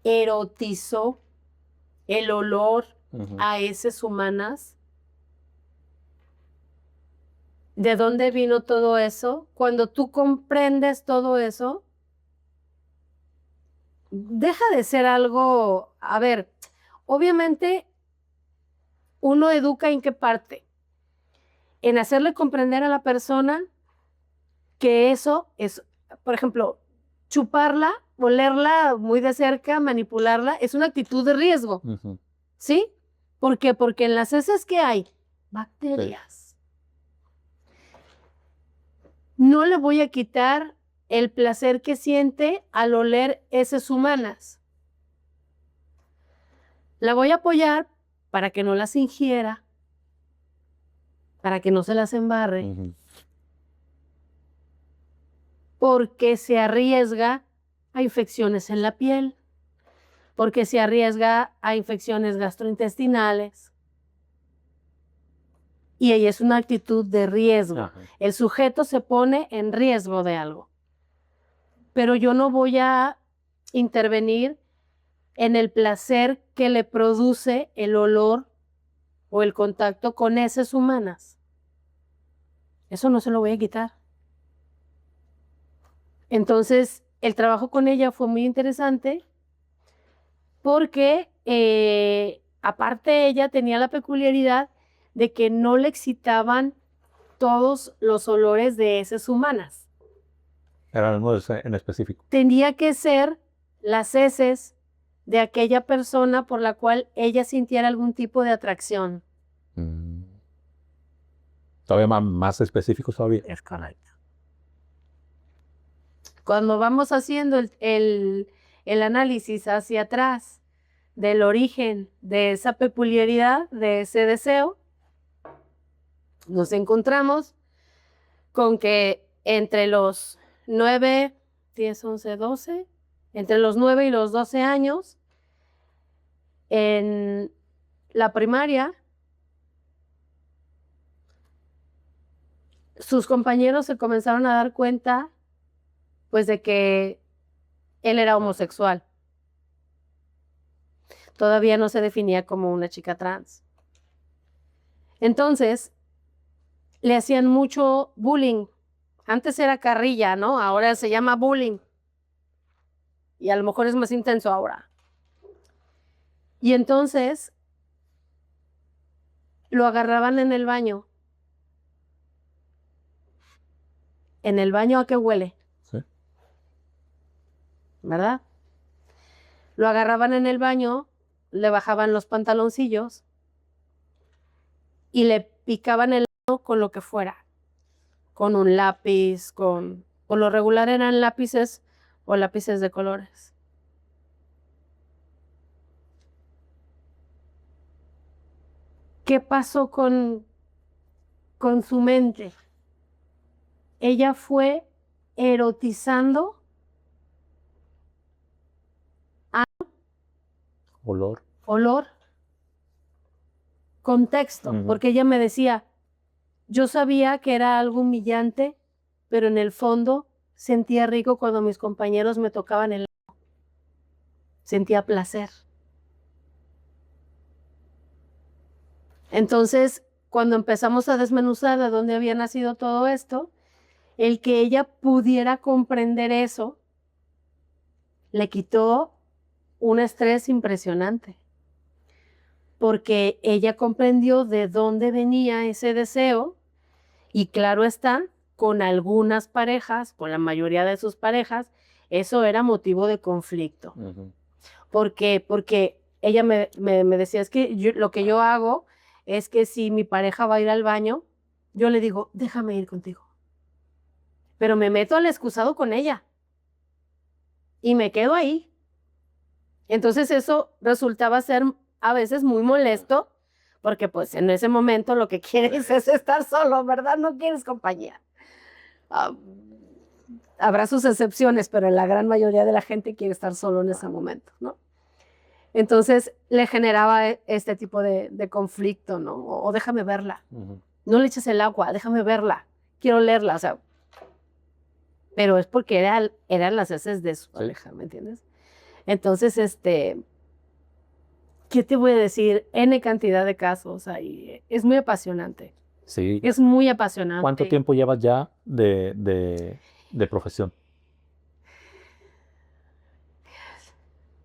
Speaker 2: erotizó el olor a heces humanas, de dónde vino todo eso, cuando tú comprendes todo eso, deja de ser algo, a ver, obviamente uno educa en qué parte, en hacerle comprender a la persona que eso es, por ejemplo, chuparla, olerla muy de cerca, manipularla, es una actitud de riesgo, ¿sí? ¿Por qué? Porque en las heces que hay bacterias. No le voy a quitar el placer que siente al oler heces humanas. La voy a apoyar para que no las ingiera, para que no se las embarre, porque se arriesga a infecciones en la piel, porque se arriesga a infecciones gastrointestinales. Y ahí es una actitud de riesgo.
Speaker 1: Ajá.
Speaker 2: El sujeto se pone en riesgo de algo. Pero yo no voy a intervenir en el placer que le produce el olor o el contacto con heces humanas. Eso no se lo voy a quitar. Entonces, el trabajo con ella fue muy interesante porque aparte ella tenía la peculiaridad de que no le excitaban todos los olores de heces humanas.
Speaker 1: Era uno en específico.
Speaker 2: Tenía que ser las heces de aquella persona por la cual ella sintiera algún tipo de atracción.
Speaker 1: Todavía más específicos todavía.
Speaker 2: Es correcto. Cuando vamos haciendo el análisis hacia atrás del origen de esa peculiaridad, de ese deseo, nos encontramos con que entre los 9, 10, 11, 12, entre los 9 y los 12 años, en la primaria, sus compañeros se comenzaron a dar cuenta, pues, de que él era homosexual. Todavía no se definía como una chica trans. Entonces, le hacían mucho bullying. Antes era carrilla, ¿no? Ahora se llama bullying. Y a lo mejor es más intenso ahora. Y entonces, lo agarraban en el baño. ¿En el baño a qué huele?
Speaker 1: Sí.
Speaker 2: ¿Verdad? Lo agarraban en el baño, le bajaban los pantaloncillos y le picaban el ano con lo que fuera. Con un lápiz, por lo regular eran lápices o lápices de colores. ¿Qué pasó con su mente? Ella fue erotizando
Speaker 1: Olor.
Speaker 2: olor, contexto,
Speaker 1: Ujú.
Speaker 2: porque ella me decía, yo sabía que era algo humillante, pero en el fondo sentía rico cuando mis compañeros me tocaban el ano. Sentía placer. Entonces, cuando empezamos a desmenuzar de dónde había nacido todo esto, el que ella pudiera comprender eso le quitó un estrés impresionante, porque ella comprendió de dónde venía ese deseo y claro está, con algunas parejas, con la mayoría de sus parejas, eso era motivo de conflicto.
Speaker 1: Ujú.
Speaker 2: ¿Por qué? Porque ella me decía, es que lo que yo hago es que si mi pareja va a ir al baño, yo le digo, déjame ir contigo. Pero me meto al excusado con ella y me quedo ahí. Entonces eso resultaba ser a veces muy molesto, porque pues en ese momento lo que quieres es estar solo, ¿verdad? No quieres compañía. Ah, habrá sus excepciones, pero la gran mayoría de la gente quiere estar solo en ese momento, ¿no? Entonces le generaba este tipo de conflicto, ¿no? O déjame verla.
Speaker 1: Ujú.
Speaker 2: No le eches el agua, déjame verla. Quiero leerla, o sea. Pero es porque eran las heces de su pareja, ¿me entiendes? Entonces, ¿qué te voy a decir? N cantidad de casos ahí. Es muy apasionante.
Speaker 1: Sí.
Speaker 2: Es muy apasionante.
Speaker 1: ¿Cuánto tiempo llevas ya de profesión?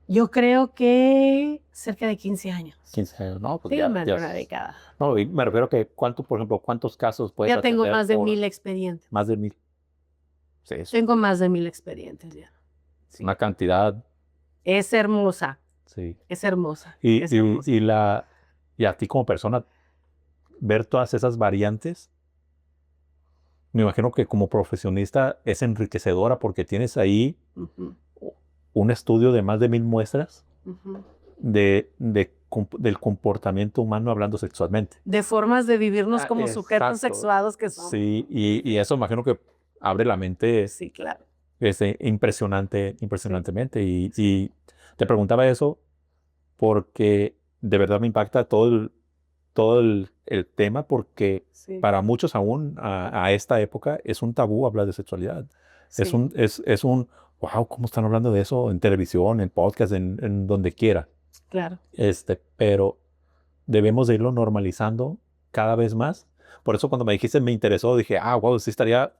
Speaker 2: Yo creo que cerca de 15 años.
Speaker 1: 15 años. No, pues
Speaker 2: Sí,
Speaker 1: ya,
Speaker 2: más de
Speaker 1: ya.
Speaker 2: una década.
Speaker 1: No, y me refiero a que, por ejemplo, ¿cuántos casos puedes
Speaker 2: Ya tengo
Speaker 1: atender
Speaker 2: más de
Speaker 1: por
Speaker 2: 1000 expedientes.
Speaker 1: más de 1000? Sí, es
Speaker 2: Tengo más de 1000 expedientes ya. Sí.
Speaker 1: una cantidad.
Speaker 2: Es hermosa,
Speaker 1: Sí.
Speaker 2: es hermosa.
Speaker 1: Y,
Speaker 2: es
Speaker 1: y,
Speaker 2: hermosa.
Speaker 1: y a ti como persona, ver todas esas variantes, me imagino que como profesionista es enriquecedora porque tienes ahí
Speaker 2: Ujú,
Speaker 1: un estudio de más de 1000 muestras
Speaker 2: ujú.
Speaker 1: del comportamiento humano hablando sexualmente.
Speaker 2: De formas de vivirnos
Speaker 1: Ah,
Speaker 2: como sujetos
Speaker 1: exacto.
Speaker 2: sexuados que somos.
Speaker 1: Sí, y eso imagino que abre la mente
Speaker 2: Sí, claro. Sí.
Speaker 1: impresionantemente. Y te preguntaba eso porque de verdad me impacta todo el tema porque
Speaker 2: Sí,
Speaker 1: para muchos aún a esta época es un tabú hablar de sexualidad. Es
Speaker 2: sí,
Speaker 1: un, wow, ¿cómo están hablando de eso en televisión, en podcast, en donde quiera?
Speaker 2: claro.
Speaker 1: Pero debemos de irlo normalizando cada vez más. Por eso cuando me dijiste me interesó, dije, wow, sí estaría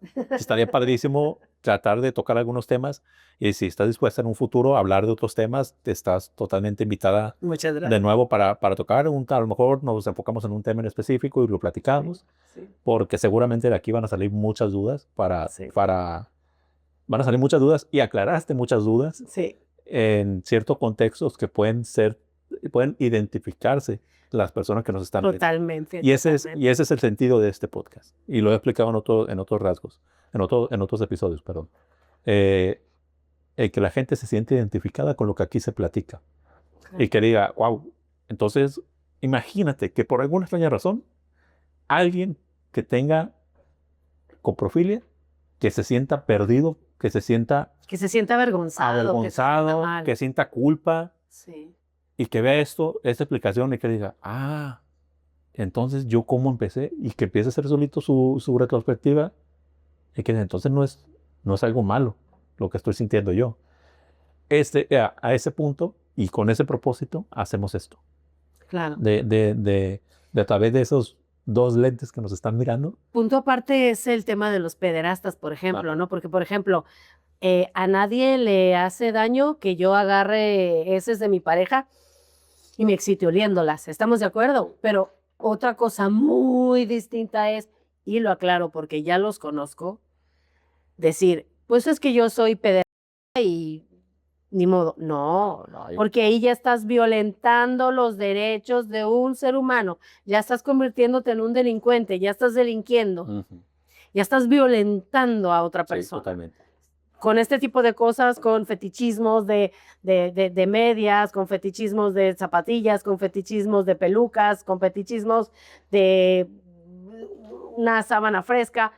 Speaker 1: padrísimo tratar de tocar algunos temas. Y si estás dispuesta en un futuro a hablar de otros temas, te estás totalmente invitada
Speaker 2: Muchas
Speaker 1: de
Speaker 2: gracias.
Speaker 1: nuevo para tocar. A lo mejor nos enfocamos en un tema en específico y lo platicamos,
Speaker 2: Sí,
Speaker 1: porque seguramente de aquí van a salir muchas dudas
Speaker 2: sí,
Speaker 1: van a salir muchas dudas y aclaraste muchas dudas
Speaker 2: sí,
Speaker 1: en ciertos contextos que pueden identificarse las personas que nos están viendo.
Speaker 2: totalmente,
Speaker 1: Y ese
Speaker 2: totalmente.
Speaker 1: es el sentido de este podcast. Y lo he explicado en otros rasgos, en otros episodios, perdón. Eh, el que la gente se siente identificada con lo que aquí se platica. Y que diga, wow, entonces imagínate que por alguna extraña razón, alguien que tenga coprofilia, que se sienta perdido, que se sienta
Speaker 2: Que se sienta avergonzado, que se sienta
Speaker 1: avergonzado,
Speaker 2: mal.
Speaker 1: que sienta culpa
Speaker 2: Sí,
Speaker 1: y que vea esta explicación y que diga, entonces yo cómo empecé y que empiece a hacer solito su retrospectiva y que entonces no es algo malo lo que estoy sintiendo yo. A ese punto y con ese propósito hacemos esto.
Speaker 2: claro.
Speaker 1: De a través de esos dos lentes que nos están mirando.
Speaker 2: Punto aparte es el tema de los pederastas, por ejemplo, ¿no? Porque, por ejemplo, a nadie le hace daño que yo agarre heces de mi pareja y me excite oliéndolas. ¿Estamos de acuerdo? Pero otra cosa muy distinta es, y lo aclaro porque ya los conozco, decir, pues es que yo soy pederasta y ni modo. No, porque ahí ya estás violentando los derechos de un ser humano, ya estás convirtiéndote en un delincuente, ya estás delinquiendo, ya estás violentando a otra persona.
Speaker 1: Sí, totalmente.
Speaker 2: Con este tipo de cosas, con fetichismos de medias, con fetichismos de zapatillas, con fetichismos de pelucas, con fetichismos de una sábana fresca,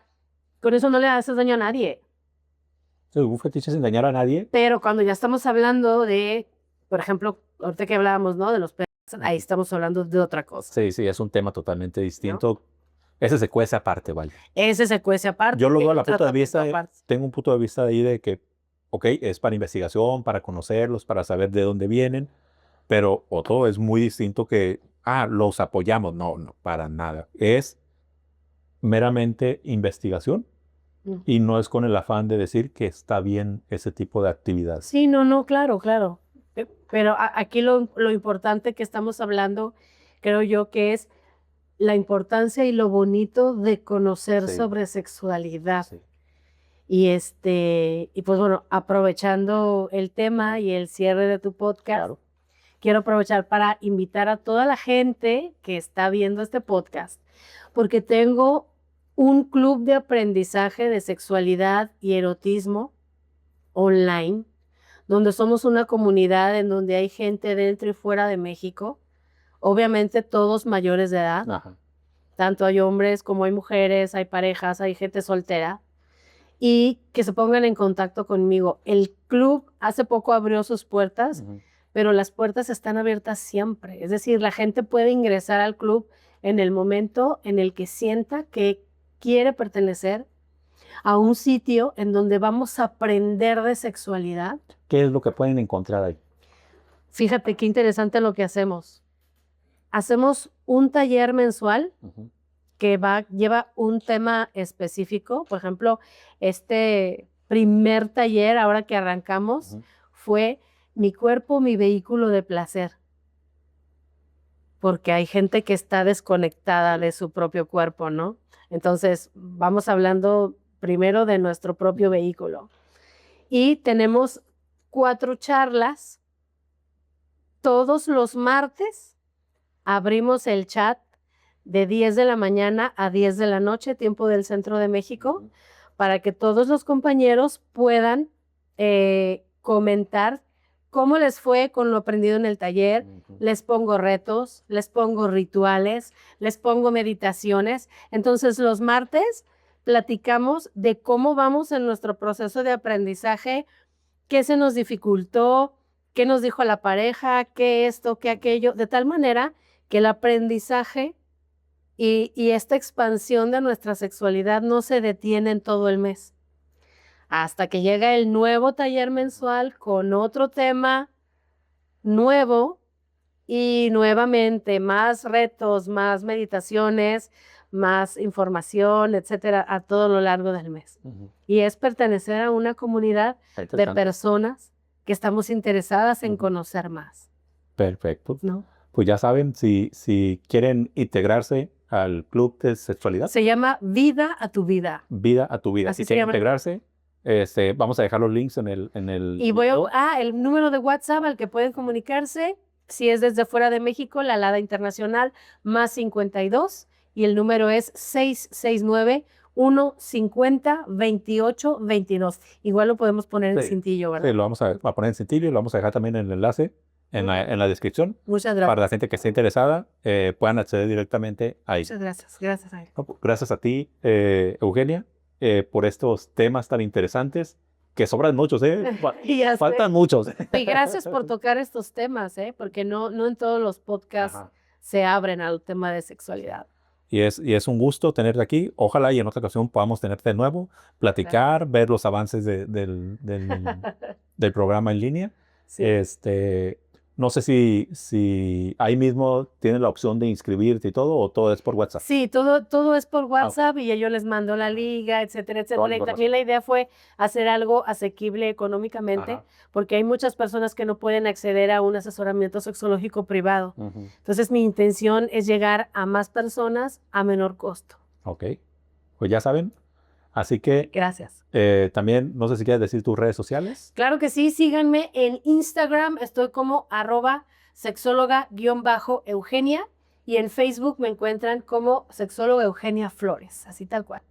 Speaker 2: con eso no le haces daño a nadie.
Speaker 1: Un fetiche sin dañar a nadie.
Speaker 2: Pero cuando ya estamos hablando de, por ejemplo, ahorita que hablábamos, ¿no? De los perros, ahí estamos hablando de otra cosa.
Speaker 1: Sí, sí, es un tema totalmente distinto. Ese se cuece aparte, vale.
Speaker 2: Ese se cuece aparte.
Speaker 1: Yo lo veo a
Speaker 2: el
Speaker 1: la punto de
Speaker 2: tratamiento
Speaker 1: vista,
Speaker 2: aparte.
Speaker 1: tengo un punto de vista ahí de que, ok, es para investigación, para conocerlos, para saber de dónde vienen, pero otro es muy distinto que, los apoyamos. No, no, para nada. Es meramente investigación
Speaker 2: Mm.
Speaker 1: y no es con el afán de decir que está bien ese tipo de actividad.
Speaker 2: Sí, no, claro, claro. Pero aquí lo importante que estamos hablando, creo yo, que es la importancia y lo bonito de conocer
Speaker 1: Sí.
Speaker 2: sobre sexualidad.
Speaker 1: Sí.
Speaker 2: Y pues bueno, aprovechando el tema y el cierre de tu podcast,
Speaker 1: Claro.
Speaker 2: quiero aprovechar para invitar a toda la gente que está viendo este podcast, porque tengo un club de aprendizaje de sexualidad y erotismo online, donde somos una comunidad en donde hay gente dentro y fuera de México, obviamente todos mayores de edad,
Speaker 1: Ajá.
Speaker 2: tanto hay hombres como hay mujeres, hay parejas, hay gente soltera, y que se pongan en contacto conmigo. El club hace poco abrió sus puertas,
Speaker 1: Ujú.
Speaker 2: pero las puertas están abiertas siempre. Es decir, la gente puede ingresar al club en el momento en el que sienta que quiere pertenecer a un sitio en donde vamos a aprender de sexualidad.
Speaker 1: ¿Qué es lo que pueden encontrar ahí?
Speaker 2: Fíjate qué interesante lo que hacemos. Hacemos un taller mensual
Speaker 1: Ujú.
Speaker 2: que lleva un tema específico. Por ejemplo, este primer taller, ahora que arrancamos,
Speaker 1: Ujú.
Speaker 2: fue Mi cuerpo, mi vehículo de placer. Porque hay gente que está desconectada de su propio cuerpo, ¿no? Entonces, vamos hablando primero de nuestro propio vehículo. Y tenemos 4 charlas. Todos los martes abrimos el chat de 10 de la mañana a 10 de la noche, tiempo del centro de México,
Speaker 1: Ujú.
Speaker 2: para que todos los compañeros puedan comentar cómo les fue con lo aprendido en el taller.
Speaker 1: Ujú.
Speaker 2: Les pongo retos, les pongo rituales, les pongo meditaciones. Entonces, los martes platicamos de cómo vamos en nuestro proceso de aprendizaje, qué se nos dificultó, qué nos dijo la pareja, qué esto, qué aquello, de tal manera que el aprendizaje y esta expansión de nuestra sexualidad no se detiene en todo el mes. Hasta que llega el nuevo taller mensual con otro tema nuevo y nuevamente más retos, más meditaciones, más información, etcétera, a todo lo largo del mes.
Speaker 1: Ujú.
Speaker 2: Y es pertenecer a una comunidad
Speaker 1: Está
Speaker 2: de
Speaker 1: interesante.
Speaker 2: personas que estamos interesadas en
Speaker 1: Ujú.
Speaker 2: conocer más,
Speaker 1: Perfecto.
Speaker 2: ¿no?
Speaker 1: Pues ya saben, si quieren integrarse al club de sexualidad,
Speaker 2: Se llama Vida a tu Vida.
Speaker 1: Vida a tu Vida.
Speaker 2: Así
Speaker 1: Si
Speaker 2: se
Speaker 1: quieren
Speaker 2: llama.
Speaker 1: integrarse, vamos a dejar los links en el
Speaker 2: Y voy
Speaker 1: video.
Speaker 2: el número de WhatsApp al que pueden comunicarse, si es desde fuera de México, la alada internacional, más 52, y el número es 669-150-2822. Igual lo podemos poner en
Speaker 1: Sí.
Speaker 2: cintillo,
Speaker 1: Sí,
Speaker 2: ¿verdad?
Speaker 1: lo vamos a poner en cintillo y lo vamos a dejar también en el enlace en la descripción
Speaker 2: Muchas
Speaker 1: para
Speaker 2: gracias.
Speaker 1: la gente que esté interesada, puedan acceder directamente ahí.
Speaker 2: Muchas gracias. Gracias, Ángel.
Speaker 1: No, pues, gracias a ti, Eugenia, por estos temas tan interesantes, que sobran muchos,
Speaker 2: Ya sé.
Speaker 1: faltan muchos.
Speaker 2: Y gracias por tocar estos temas, porque no en todos los podcasts
Speaker 1: Ajá.
Speaker 2: se abren al tema de sexualidad.
Speaker 1: Y es un gusto tenerte aquí. Ojalá y en otra ocasión podamos tenerte de nuevo, platicar, ver los avances del programa en línea.
Speaker 2: Sí.
Speaker 1: No sé si ahí mismo tienes la opción de inscribirte y todo, o todo es por WhatsApp.
Speaker 2: Sí, todo es por WhatsApp y yo les mando la liga, etcétera,
Speaker 1: Toda la
Speaker 2: etcétera. Y
Speaker 1: información.
Speaker 2: también la idea fue hacer algo asequible económicamente,
Speaker 1: Ajá.
Speaker 2: porque hay muchas personas que no pueden acceder a un asesoramiento sexológico privado.
Speaker 1: Ujú.
Speaker 2: Entonces, mi intención es llegar a más personas a menor costo.
Speaker 1: Ok, pues ya saben. Así que
Speaker 2: Gracias.
Speaker 1: también, no sé si quieres decir tus redes sociales.
Speaker 2: Claro que sí, síganme en Instagram, estoy como @sexóloga_Eugenia, y en Facebook me encuentran como sexóloga Eugenia Flores, así tal cual.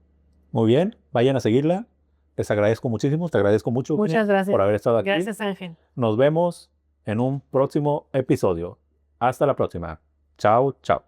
Speaker 1: Muy bien, vayan a seguirla. Les agradezco muchísimo, te agradezco mucho, Eugenia,
Speaker 2: Muchas gracias.
Speaker 1: por haber estado aquí.
Speaker 2: Gracias, Ángel.
Speaker 1: Nos vemos en un próximo episodio. Hasta la próxima. Chao, chao.